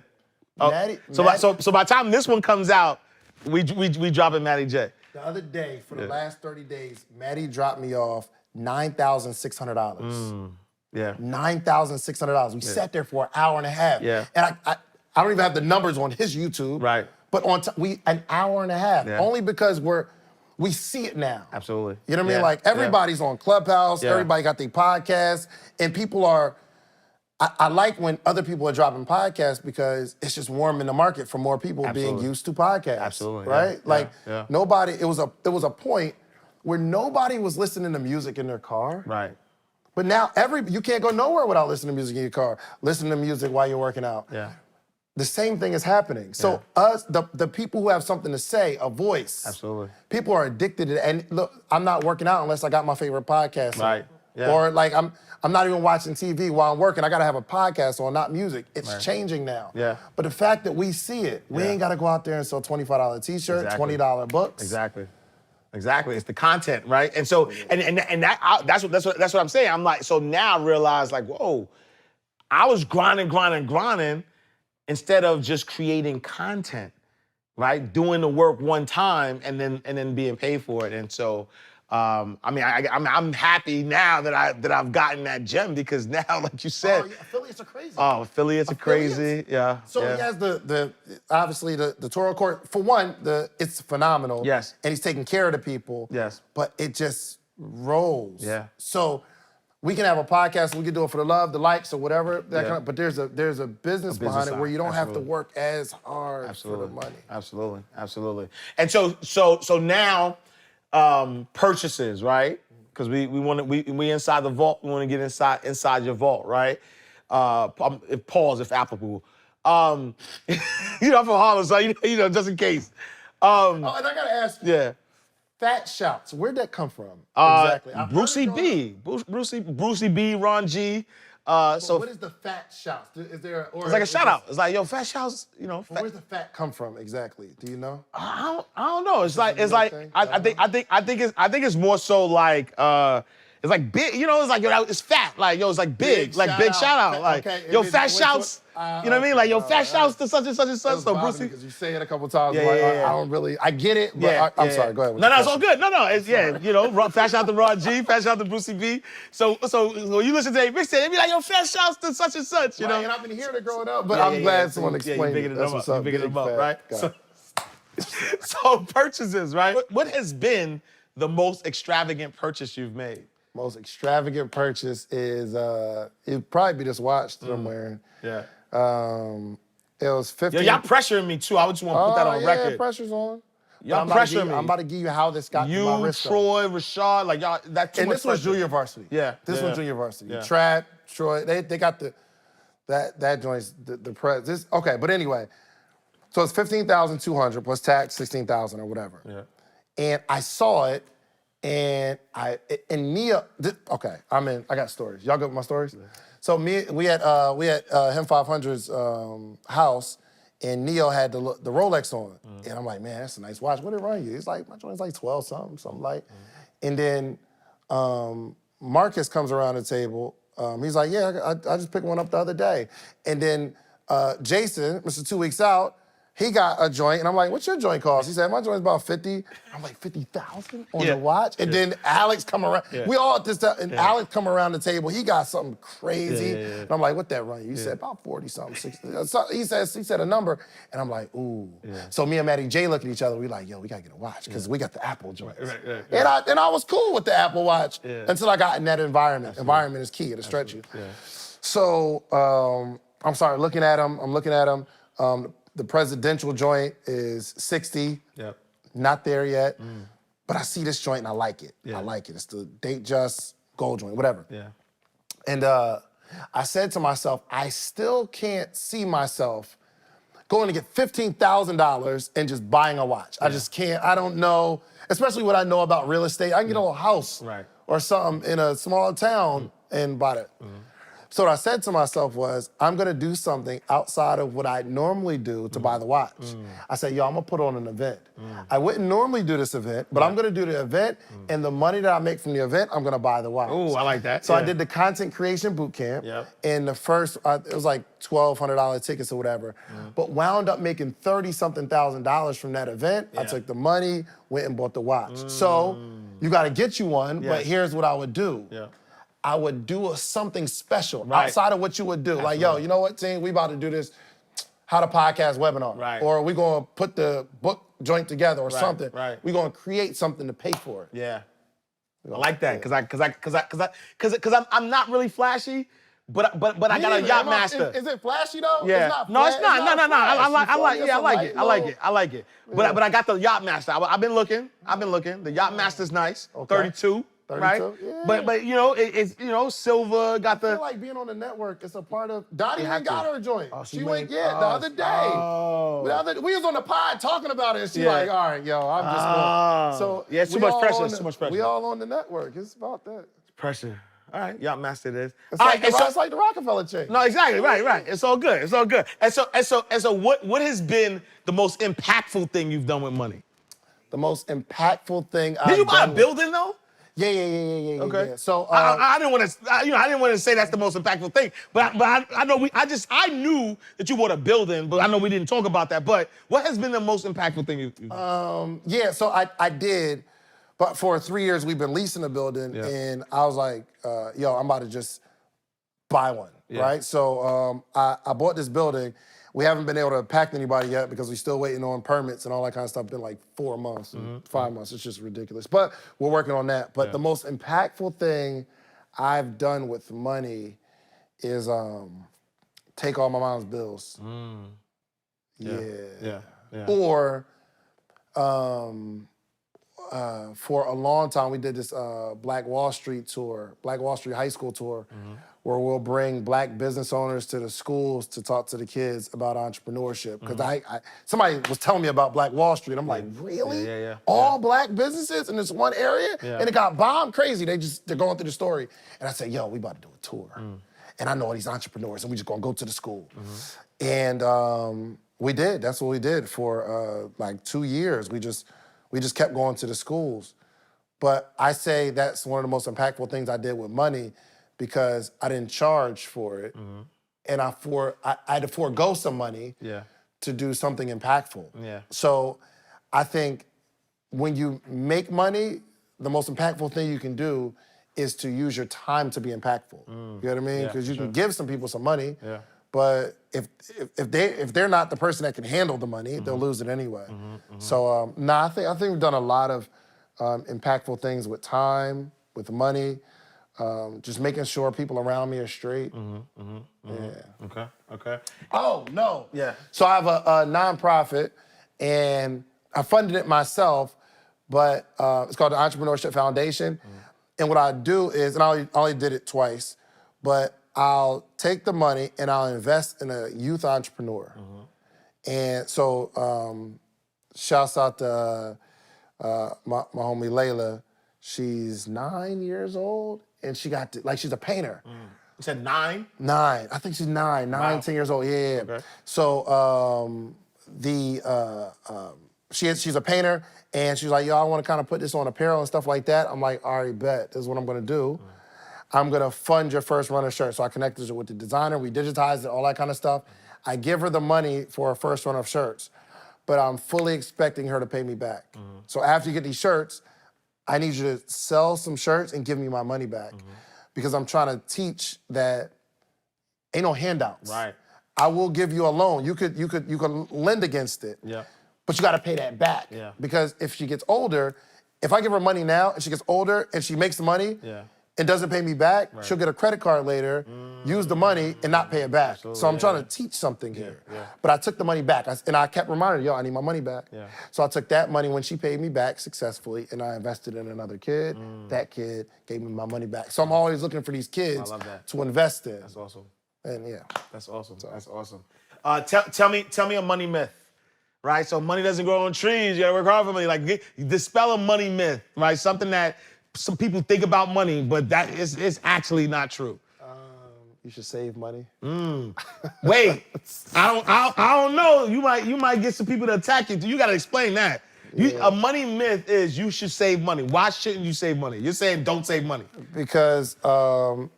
Oh, Maddie- so by the time this one comes out, we dropping Matty J. The other day, for the last 30 days, Maddie dropped me off $9,600. Yeah. $9,600. We sat there for an hour and a half. Yeah. And I don't even have the numbers on his YouTube. Right. But an hour and a half. Yeah. Only because we see it now. Absolutely. You know what I mean? Yeah. Like everybody's on Clubhouse, Yeah. everybody got their podcasts, and people are. I like when other people are dropping podcasts because it's just warming the market for more people being Absolutely. used to podcasts. Absolutely, Right? yeah, Like yeah. nobody. It was a point where nobody was listening to music in their car. Right. But now you can't go nowhere without listening to music in your car. Listen to music while you're working out. Yeah. The same thing is happening. So the people who have something to say, a voice. Absolutely. People are addicted to it. And look, I'm not working out unless I got my favorite podcast on. Right. Yeah. Or like I'm not even watching TV while I'm working. I gotta have a podcast on, not music. It's changing now. Yeah. But the fact that we see it, we ain't gotta go out there and sell $25 t-shirt, Exactly. $20 books. Exactly. It's the content, right? And so, that's what I'm saying. I'm like, so now I realize, like, whoa, I was grinding instead of just creating content, right? Doing the work one time and then being paid for it. And so, I'm happy now that I've gotten that gem because now, like you said, affiliates are crazy. Oh, affiliates are crazy. Yeah. So yeah. he has obviously the Toro Court. For one, it's phenomenal. Yes. And he's taking care of the people. Yes. But it just rolls. Yeah. So we can have a podcast. We can do it for the love, the likes, or whatever. But there's a business behind it where you don't have to work as hard for the money. Absolutely. And so now, purchases, right? Because we inside the vault. We want to get inside your vault, right? If applicable. I'm from Harlem, so just in case. And I gotta ask you. Yeah. Fat Shouts, where'd that come from? Exactly. Brucey B, Ron G. So what is the Fat Shouts? Is there? Or it's like a shout out. It's like, yo, Fat Shouts. Where's the fat come from exactly? Do you know? I don't know. It's like I think it's more so like it's like big. It's like it's fat. Like it's like big like big shout out. Like yo, Fat Shouts. You know what I mean? Like yo, Fat Shouts to such and such and such. So Brucey, because you say it a couple times. Yeah, I don't really. I get it, but I'm sorry. Go ahead. No, it's all good. No, it's Fat shout to Ron G, Fat shout to Brucey B. So when you listen to a mixtape, they be like, yo, Fat shouts to such and such. And I've been hearing it growing up, but I'm glad someone explained it. That's what's up. You bigging them up, right? So purchases, right? What has been the most extravagant purchase you've made? Most extravagant purchase is it'd probably be this watch that I'm wearing. Yeah. It was 50. Yo, y'all pressuring me too. I just want to put that on record. Yeah, pressure's on. Y'all pressuring me. I'm about to give you how this got to my wrist. Troy, Rashad, like y'all. That's too and much this was pressure. junior varsity. Yeah. This was junior varsity. Yeah. Trap, Troy, they got that joint's the press. Okay, but anyway, so it's 15,200 plus tax 16,000 or whatever. Yeah. And I saw it, and Nia. I got stories. Y'all go with my stories. Yeah. So we had him 500's house, and Neo had the Rolex on, and I'm like, man, that's a nice watch. What did it run you? He's like, my joint's like 12 something like. And then Marcus comes around the table. He's like, yeah, I just picked one up the other day. And then Jason, Mr. 2 Weeks Out, he got a joint, and I'm like, what's your joint cost? He said, my joint's about 50. I'm like, 50,000 on the watch? And then Alex come around. Yeah. We all at this time, and Alex come around the table. He got something crazy. And I'm like, what that run you? He said, about 40 something, 60. So he said a number, and I'm like, ooh. Yeah. So me and Matty J look at each other. We like, yo, we gotta get a watch, because we got the Apple joint. Right. And I was cool with the Apple Watch until I got in that environment. Absolutely. Environment is key, it'll stretch you. Yeah. So I'm sorry, I'm looking at him. The presidential joint is 60. Yep. Not there yet. But I see this joint and I like it. Yeah. I like it. It's the Datejust gold joint, whatever. Yeah. And I said to myself, I still can't see myself going to get $15,000 and just buying a watch. I just can't. I don't know, especially what I know about real estate. I can get a little house or something in a small town and buy it. So what I said to myself was, I'm gonna do something outside of what I normally do to buy the watch. I said, yo, I'm gonna put on an event. I wouldn't normally do this event, but I'm gonna do the event, and the money that I make from the event, I'm gonna buy the watch. Ooh, I like that. So I did the content creation boot camp, and the first, it was like $1,200 tickets or whatever, but wound up making $30-something thousand from that event. I took the money, went and bought the watch. So you gotta get you one, but here's what I would do. I would do something special outside of what you would do. Absolutely. Like, yo, you know what, team? We about to do this how to podcast webinar. Right. Or we gonna put the book joint together or something. Right. We gonna create something to pay for it. Yeah. I like that, cause I'm not really flashy, but I got a yacht master. Is it flashy though? Yeah. It's not No, it's not. No. flash. I like You feel me? it. I like it. But I got the yacht master. I've been looking. The yacht master's nice. Okay. 32. 32? Right? Yeah. But you know, it's silver, got the. I feel like being on the network, it's a part of. Donnie even got her a joint. Oh, she went, the other day. Oh. We was on the pod talking about it, and she like, all right, yo, I'm just going. So yeah, it's too much pressure. It's too much pressure. We all on the network. It's about that. Pressure. All right, yacht master it is. It's like the Rockefeller chain. No, exactly. Right. It's all good. And so what has been the most impactful thing you've done with money? The most impactful thing Did you buy a building though? Yeah. Okay. Yeah. So I didn't want to, I didn't want to say that's the most impactful thing, but I know I knew that you bought a building, but I know we didn't talk about that. But what has been the most impactful thing you've done? Yeah. So I did, but for 3 years we've been leasing a building, and I was like, yo, I'm about to just buy one, right? So I bought this building. We haven't been able to pack anybody yet because we're still waiting on permits and all that kind of stuff. It's been like 4 months, and 5 months. It's just ridiculous. But we're working on that. But the most impactful thing I've done with money is take all my mom's bills. Yeah. Or for a long time, we did this Black Wall Street tour, Black Wall Street High School tour, where we'll bring Black business owners to the schools to talk to the kids about entrepreneurship. Because somebody was telling me about Black Wall Street. I'm like, really? Yeah. All Black businesses in this one area? And it got bombed crazy. They're going through the story. And I said, yo, we about to do a tour. And I know all these entrepreneurs, and we just gonna go to the school. And we did. That's what we did for like 2 years. We just kept going to the schools. But I say that's one of the most impactful things I did with money because I didn't charge for it. And I had to forego some money to do something impactful. So I think when you make money, the most impactful thing you can do is to use your time to be impactful. You know what I mean? Because you can give some people some money, but if they're not the person that can handle the money, they'll lose it anyway. So I think we've done a lot of impactful things with time, with money, just making sure people around me are straight. Yeah. Okay. Oh no. Yeah. So I have a nonprofit, and I funded it myself, but it's called the Entrepreneurship Foundation. And what I do is, and I only did it twice, but I'll take the money and I'll invest in a youth entrepreneur. And so shouts out to my homie Layla. She's 9 years old, and she's a painter. You said 9? 9. I think she's 9, 10 years old. Yeah. Okay. So she's a painter, and she's like, yo, I want to kind of put this on apparel and stuff like that. I'm like, all right, bet. This is what I'm going to do. I'm going to fund your first run of shirts. So I connected her with the designer. We digitized it, all that kind of stuff. I give her the money for her first run of shirts, but I'm fully expecting her to pay me back. So after you get these shirts, I need you to sell some shirts and give me my money back because I'm trying to teach that ain't no handouts. Right. I will give you a loan. You could lend against it. Yeah. But you got to pay that back. Yeah. Because if she gets older, if I give her money now and she gets older and she makes the money and doesn't pay me back, she'll get a credit card later, use the money, and not pay it back. So I'm trying to teach something here. But I took the money back, and I kept reminding her, yo, I need my money back. So I took that money when she paid me back successfully, and I invested in another kid. That kid gave me my money back. So I'm always looking for these kids to invest in. That's awesome. And That's awesome. That's awesome. Tell me a money myth. Right, so money doesn't grow on trees. You gotta work hard for money. Like, dispel a money myth, right? Something that some people think about money, but that is actually not true. You should save money. Wait, I don't know. You might get some people to attack you. You gotta explain that. A money myth is you should save money. Why shouldn't you save money? You're saying don't save money. Because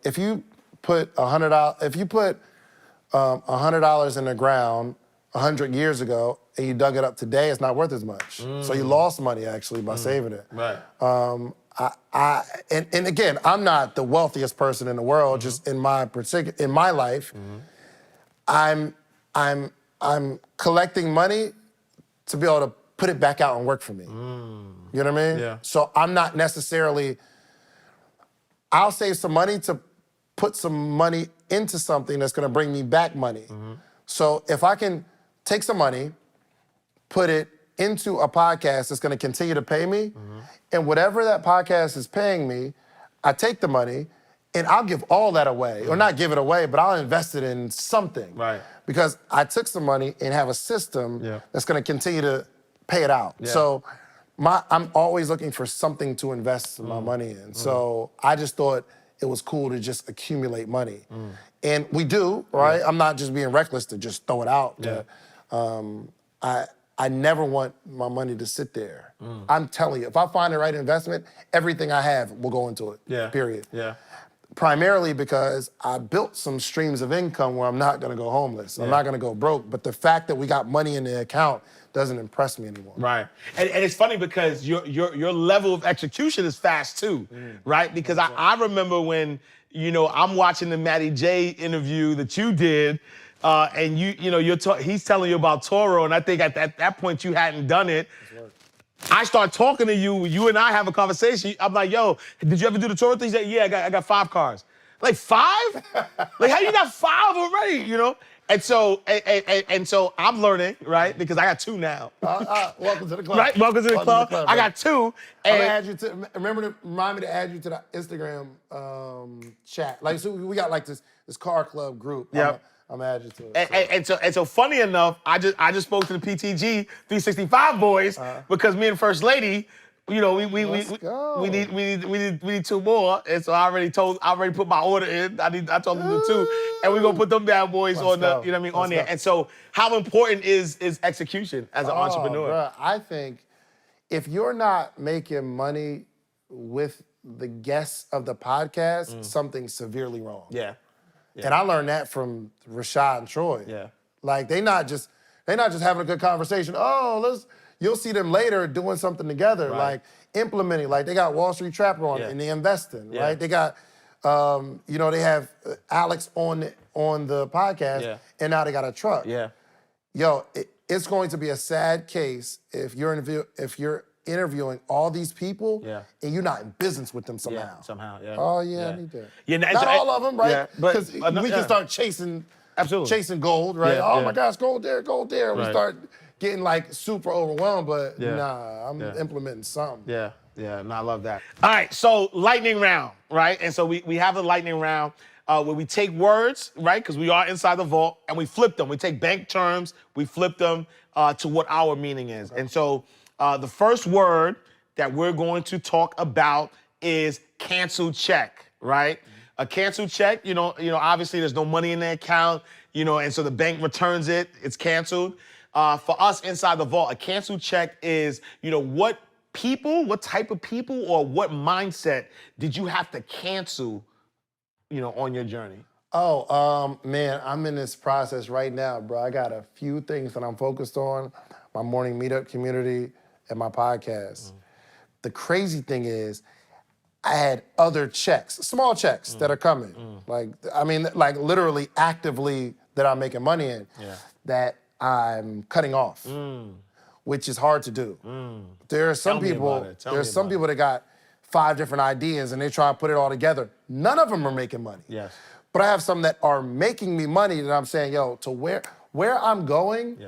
if you put $100 in the ground 100 years ago, and you dug it up today, it's not worth as much. So you lost money actually by saving it. Right. And again, I'm not the wealthiest person in the world. Just in my life, I'm collecting money to be able to put it back out and work for me. You know what I mean? Yeah. So I'm not necessarily. I'll save some money to put some money into something that's gonna bring me back money. So if I can take some money, put it into a podcast that's gonna continue to pay me, and whatever that podcast is paying me, I take the money and I'll give all that away, or not give it away, but I'll invest it in something. Right. Because I took some money and have a system that's gonna continue to pay it out. So I'm always looking for something to invest my money in. So I just thought it was cool to just accumulate money. And we do, right? I'm not just being reckless to just throw it out. I never want my money to sit there. I'm telling you, if I find the right investment, everything I have will go into it, period. Primarily because I built some streams of income where I'm not gonna go homeless. I'm not gonna go broke, but the fact that we got money in the account doesn't impress me anymore. Right. And it's funny because your level of execution is fast too, right? Because I remember when, I'm watching the Matty J interview that you did, and he's telling you about Toro, and I think at that point you hadn't done it. I start talking to you, you and I have a conversation. I'm like, yo, did you ever do the Toro thing? He said, yeah, I got 5 cars. Like 5? Like how you got 5 already, And so I'm learning, right? Because I got 2 now. Welcome to the club. Right? Welcome to the club. I got 2. I'm gonna add you to, remind me to add you to the Instagram chat. Like, so we got like this car club group. Yep. I'm gonna add you to it. And so funny enough, I just spoke to the PTG 365 boys because me and First Lady, we need 2 more, and so I already put my order in. I told them to 2, and we gonna put them bad boys on the on there. And so how important is execution as an entrepreneur? Bruh, I think if you're not making money with the guests of the podcast, something's severely wrong. Yeah. And I learned that from Rashad and Troy. Yeah. Like they not just having a good conversation. You'll see them later doing something together, like implementing. Like they got Wall Street Trapper on it and they investing, right? They got, they have Alex on the podcast, and now they got a truck. Yo, it's going to be a sad case if you're interviewing all these people and you're not in business with them somehow. Oh yeah, I need that. Not all of them, right? Because we can start chasing gold, right? My gosh, gold there, gold there. We start getting like super overwhelmed, but nah, I'm implementing something. And I love that. All right, so lightning round, right? And so we have a lightning round where we take words, right? Because we are inside the vault, and we flip them. We take bank terms, we flip them to what our meaning is. And so the first word that we're going to talk about is canceled check, right? A canceled check, obviously there's no money in the account, and so the bank returns it, it's canceled. For us inside the vault, a canceled check is, what type of people or what mindset did you have to cancel, on your journey? Man, I'm in this process right now, bro. I got a few things that I'm focused on, my morning meetup community and my podcast. The crazy thing is, I had other checks, small checks that are coming. Like literally actively that I'm making money in that I'm cutting off, which is hard to do. There are some people that got 5 different ideas and they try to put it all together. None of them are making money. But I have some that are making me money that I'm saying, yo, to where I'm going,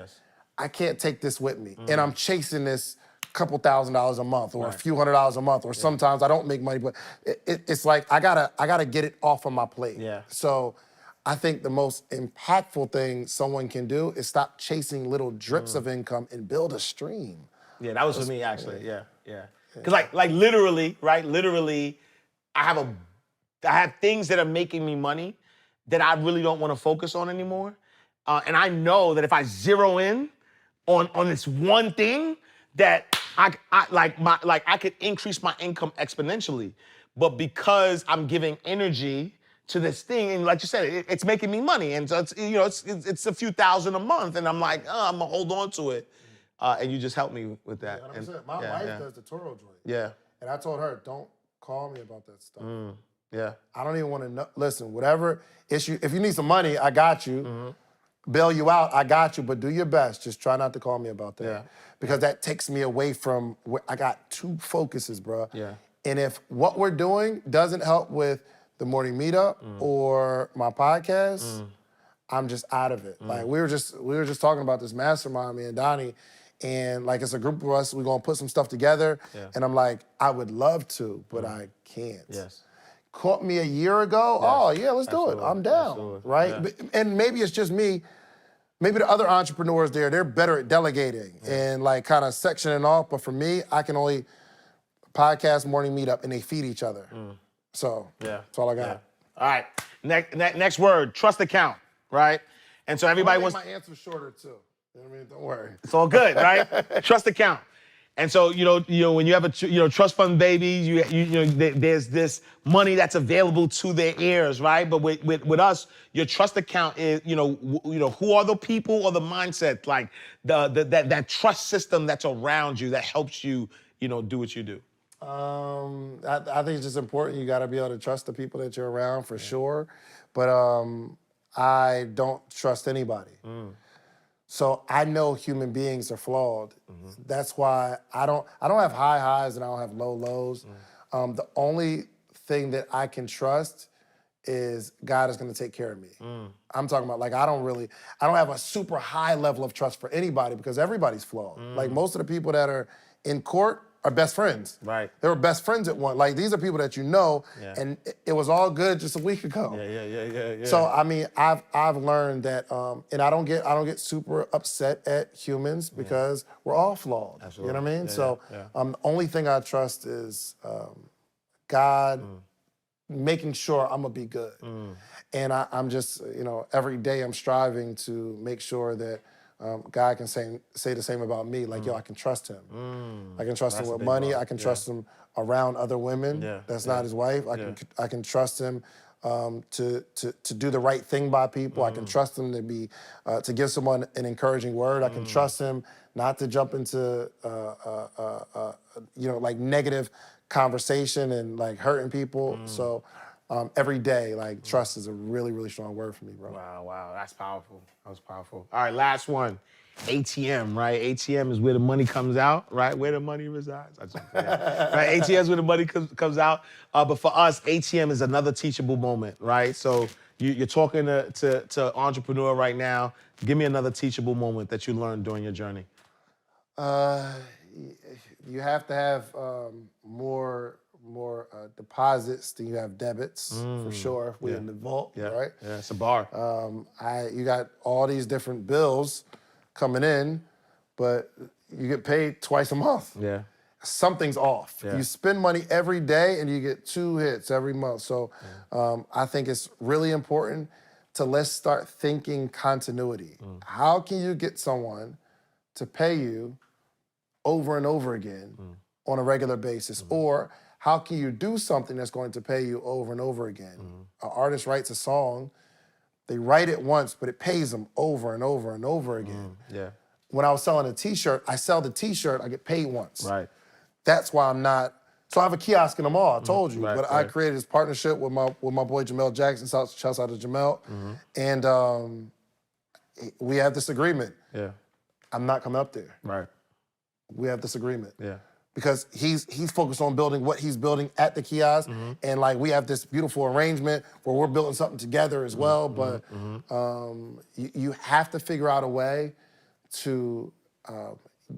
I can't take this with me. And I'm chasing this couple $1,000s a month or a few $100s a month, or sometimes I don't make money, but it's like I gotta get it off of my plate. So I think the most impactful thing someone can do is stop chasing little drips of income and build a stream. Yeah, that was for me actually. Because like literally, right? Literally, I have things that are making me money that I really don't want to focus on anymore. And I know that if I zero in on this one thing, that I could increase my income exponentially. But because I'm giving energy to this thing, and like you said, it's making me money, and so it's a few thousand a month, and I'm like, I'm gonna hold on to it. And you just helped me with that. My wife does the Toro joint. And I told her, don't call me about that stuff. I don't even want to know. Listen, whatever issue, if you need some money, I got you. Bail you out, I got you, but do your best. Just try not to call me about that. Because that takes me away from where I got 2 focuses, bro. And if what we're doing doesn't help with the morning meetup or my podcast, I'm just out of it. Like we were just talking about this mastermind, me and Donnie, and like it's a group of us, we're gonna put some stuff together. Yeah. And I'm like, I would love to, but I can't. Yes. Caught me a year ago, oh yeah, let's do it. I'm down. Absolutely. Right? Yeah. And maybe it's just me. Maybe the other entrepreneurs there, they're better at delegating and like kind of sectioning off. But for me, I can only podcast, morning meetup, and they feed each other. So that's all I got. All right. Next word, trust account, right? And so everybody Make wants. my answer shorter too. You know what I mean? Don't worry. It's all good, right? Trust account. And so, you know, when you have a, trust fund babies, there's this money that's available to their heirs, right? But with us, your trust account is, who are the people or the mindset, like that trust system that's around you that helps you, do what you do. I think it's just important. You got to be able to trust the people that you're around for sure. But I don't trust anybody. So I know human beings are flawed. That's why I don't have high highs and I don't have low lows. The only thing that I can trust is God is going to take care of me. I'm talking about like I don't have a super high level of trust for anybody because everybody's flawed. Like most of the people that are in court are best friends. Right. They were best friends at one. Like these are people that you know, and it was all good just a week ago. Yeah. So I mean, I've learned that, and I don't get super upset at humans because we're all flawed. Absolutely. You know what I mean? Yeah, So yeah. the only thing I trust is God making sure I'm gonna be good, and I'm just every day I'm striving to make sure that. God can say the same about me. Like, yo, I can trust him. I can trust him with money. I can trust him around other women. That's not his wife. I can trust him to do the right thing by people. I can trust him to give someone an encouraging word. I can trust him not to jump into like negative conversation and like hurting people. So every day, like trust is a really, really strong word for me, bro. Wow, that's powerful. That was powerful. All right, last one. ATM, right? ATM is where the money comes out, right? Where the money resides. Right? ATM is where the money comes out. But for us, ATM is another teachable moment, right? So you're talking to entrepreneur right now. Give me another teachable moment that you learned during your journey. You have to have more deposits than you have debits, for sure, if we're in the vault, right? Yeah, it's a bar. You got all these different bills coming in, but you get paid twice a month. Yeah. Something's off. Yeah. You spend money every day and you get 2 hits every month. So I think it's really important to let's start thinking continuity. How can you get someone to pay you over and over again on a regular basis? Or how can you do something that's going to pay you over and over again? An artist writes a song, they write it once, but it pays them over and over and over again. Yeah. When I was selling a t-shirt, I sell the t-shirt, I get paid once. Right. That's why I'm not, so I have a kiosk in the mall, I told you, Right, but I created this partnership with my boy Jamel Jackson, shouts out to Jamel, and we have this agreement. Yeah. I'm not coming up there. Right. We have this agreement. Yeah. Because he's focused on building what he's building at the kiosk, and like we have this beautiful arrangement where we're building something together as well. But you have to figure out a way to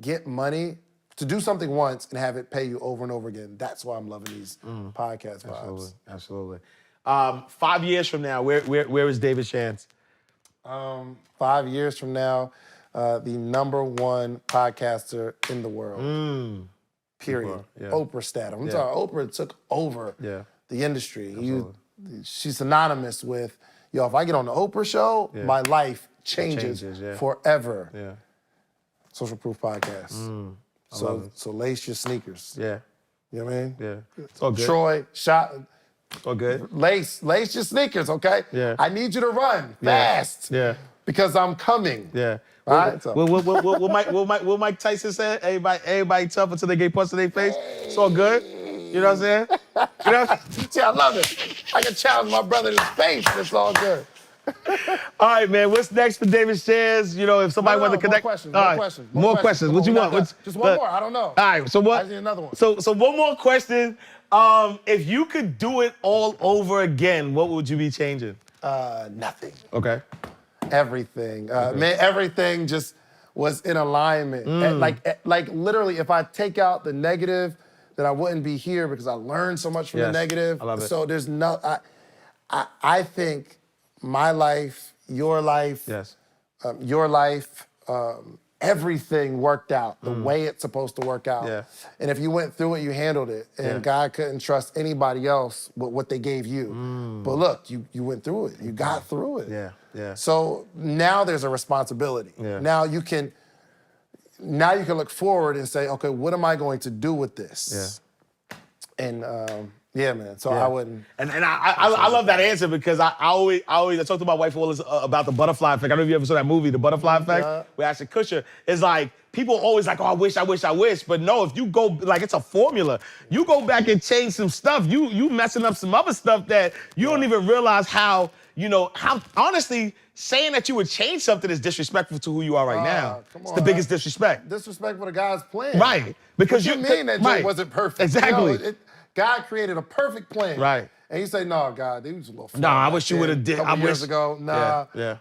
get money to do something once and have it pay you over and over again. That's why I'm loving these podcast vibes. Absolutely. 5 years from now, where is David Shands? 5 years from now, the #1 podcaster in the world. Period. Yeah. Oprah status. I'm talking Oprah took over the industry. She's synonymous with, if I get on the Oprah show, my life changes forever. Yeah. Social Proof Podcast. So lace your sneakers. Yeah. You know what I mean? Yeah. It's all good. Troy, It's all good. lace your sneakers, okay? Yeah. I need you to run fast. Yeah. Because I'm coming. Yeah. All right, so. What Mike Tyson said? Everybody tough until they get punched in their face. It's all good. You know what I'm saying? You know? I love it. I can challenge my brother in his face. It's all good. All right, man. What's next for David Shands? If somebody wants to connect. More questions. What you want? Just one more. I don't know. All right. So what? I just need another one. So one more question. If you could do it all over again, what would you be changing? Nothing. Okay. Everything. Man, everything just was in alignment. Like literally, if I take out the negative, then I wouldn't be here because I learned so much from the negative. I love it. So there's no, I think my life, your life, everything worked out the way it's supposed to work out. Yeah. And if you went through it, you handled it. And God couldn't trust anybody else with what they gave you. But look, you went through it. You got through it. Yeah. So now there's a responsibility. Yeah. Now you can look forward and say, okay, what am I going to do with this? Yeah. And yeah, man. So I wouldn't. And I love that answer because I talk to my wife always about the butterfly effect. I don't know if you ever saw that movie, The Butterfly Effect, with Ashton Kutcher. It's like people always like, oh, I wish. But no, if you go like it's a formula. You go back and change some stuff. You messing up some other stuff that you don't even realize how honestly saying that you would change something is disrespectful to who you are right now. It's the biggest disrespect. Disrespectful to God's plan. Right. Because you mean that joke wasn't perfect. Exactly. God created a perfect plan. Right. And you say, no, God, they was a little No, I wish you would have did. A couple years ago, nah. Yeah.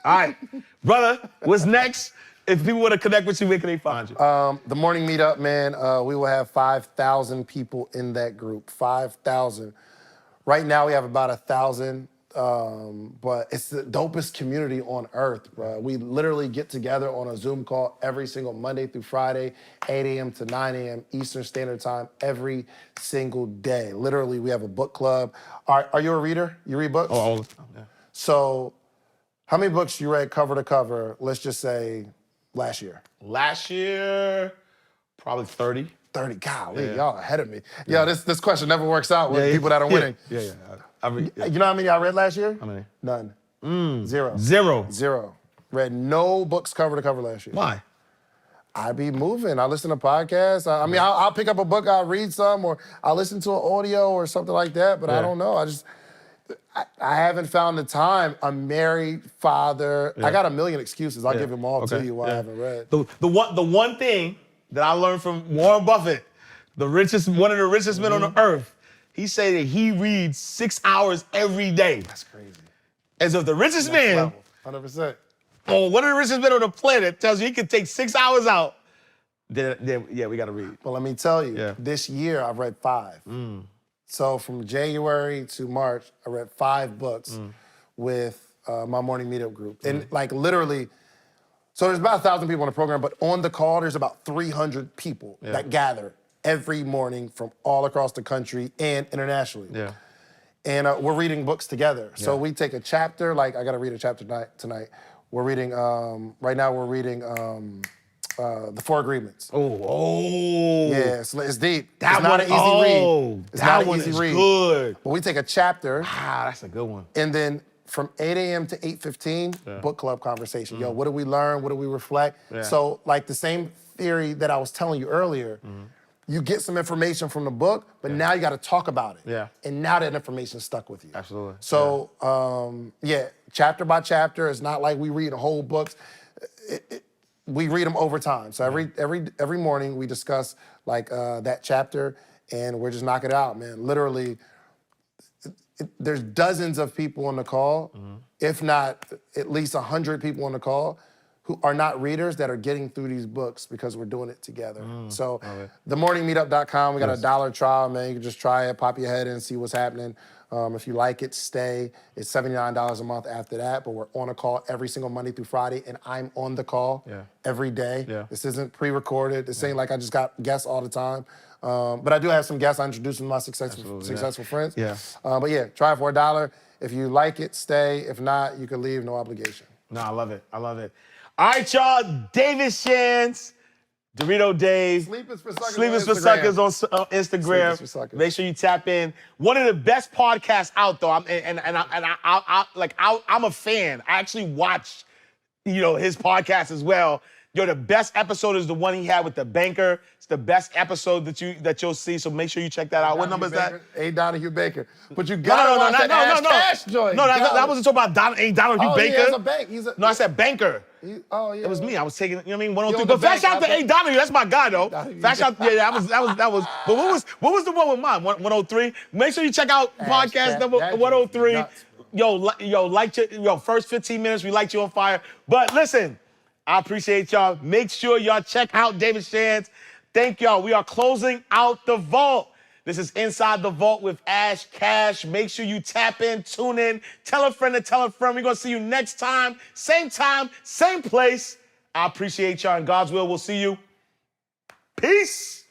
All right, brother, what's next? If people want to connect with you, where can they find you? The morning meetup, man, we will have 5,000 people in that group. 5,000. Right now, we have about 1,000. But it's the dopest community on earth, bro. We literally get together on a Zoom call every single Monday through Friday, 8 a.m. to 9 a.m. Eastern Standard Time, every single day. Literally, we have a book club. Are you a reader? You read books? Oh, all the time, yeah. So, how many books you read cover to cover, let's just say, last year? Last year, probably 30. 30, golly, y'all ahead of me. Yo, this question never works out with people that are winning. Yeah. You know how many I read last year? How many? None. Zero. Zero. Read no books cover to cover last year. Why? I be moving. I listen to podcasts. I'll pick up a book, I'll read some, or I'll listen to an audio or something like that, but I don't know. I haven't found the time. I'm married, father. I got a million excuses. I'll give them all to you why I haven't read. The one thing that I learned from Warren Buffett, one of the richest men on the earth, he said that he reads 6 hours every day. That's crazy. As if the richest man, 100%. or one of the richest men on the planet tells you he can take 6 hours out, then we got to read. Well, let me tell you, this year I've read 5. So from January to March, I read 5 books with my morning meetup group. And like literally, so there's about 1,000 people on the program, but on the call, there's about 300 people that gather every morning from all across the country and internationally. Yeah. And we're reading books together. So we take a chapter, like I gotta read a chapter tonight. We're reading, right now we're reading The 4 Agreements. Oh. Yeah, it's deep. It's not an easy read. It's not an easy read. Good. But we take a chapter. That's a good one. And then from 8 a.m. to 8:15, book club conversation. Yo, what did we learn? What did we reflect? So like the same theory that I was telling you earlier, you get some information from the book, but now you got to talk about it. Yeah. And now that information's stuck with you. Absolutely. So, chapter by chapter. It's not like we read whole books. We read them over time. So every morning we discuss like that chapter, and we're just knocking it out, man. Literally, there's dozens of people on the call, if not at least 100 people on the call, who are not readers that are getting through these books because we're doing it together. So themorningmeetup.com, we got a $1 trial, man. You can just try it, pop your head in, see what's happening. If you like it, stay. It's $79 a month after that, but we're on a call every single Monday through Friday, and I'm on the call every day. This isn't pre-recorded. This ain't like I just got guests all the time. But I do have some guests. I introduce them to my successful friends. But yeah, try it for $1. If you like it, stay. If not, you can leave, no obligation. No, I love it. All right, y'all. David Shands, Dorito Dave. Sleepers for Suckers on Instagram. Make sure you tap in. One of the best podcasts out, though. I'm a fan. I actually watch, his podcast as well. Yo, the best episode is the one he had with the banker. It's the best episode that you'll see. So make sure you check that out. What number is that? A. Donahue Baker. But you gotta watch that Ash Cash joint. No, that wasn't talking about Donahue Baker. He has a bank. No, I said banker. Yeah. It was me. I was taking, you know what I mean? 103. the But fast bank, shout to A. Donahue. That's my guy, though. Fast shout, yeah, that was. But what was the one with mine? 103. Make sure you check out podcast number 103. Yo, first 15 minutes, we light you on fire. But listen, I appreciate y'all. Make sure y'all check out David Shands. Thank y'all. We are closing out the vault. This is Inside the Vault with Ash Cash. Make sure you tap in, tune in, tell a friend to tell a friend. We're going to see you next time, same place. I appreciate y'all, and God's will, we'll see you. Peace.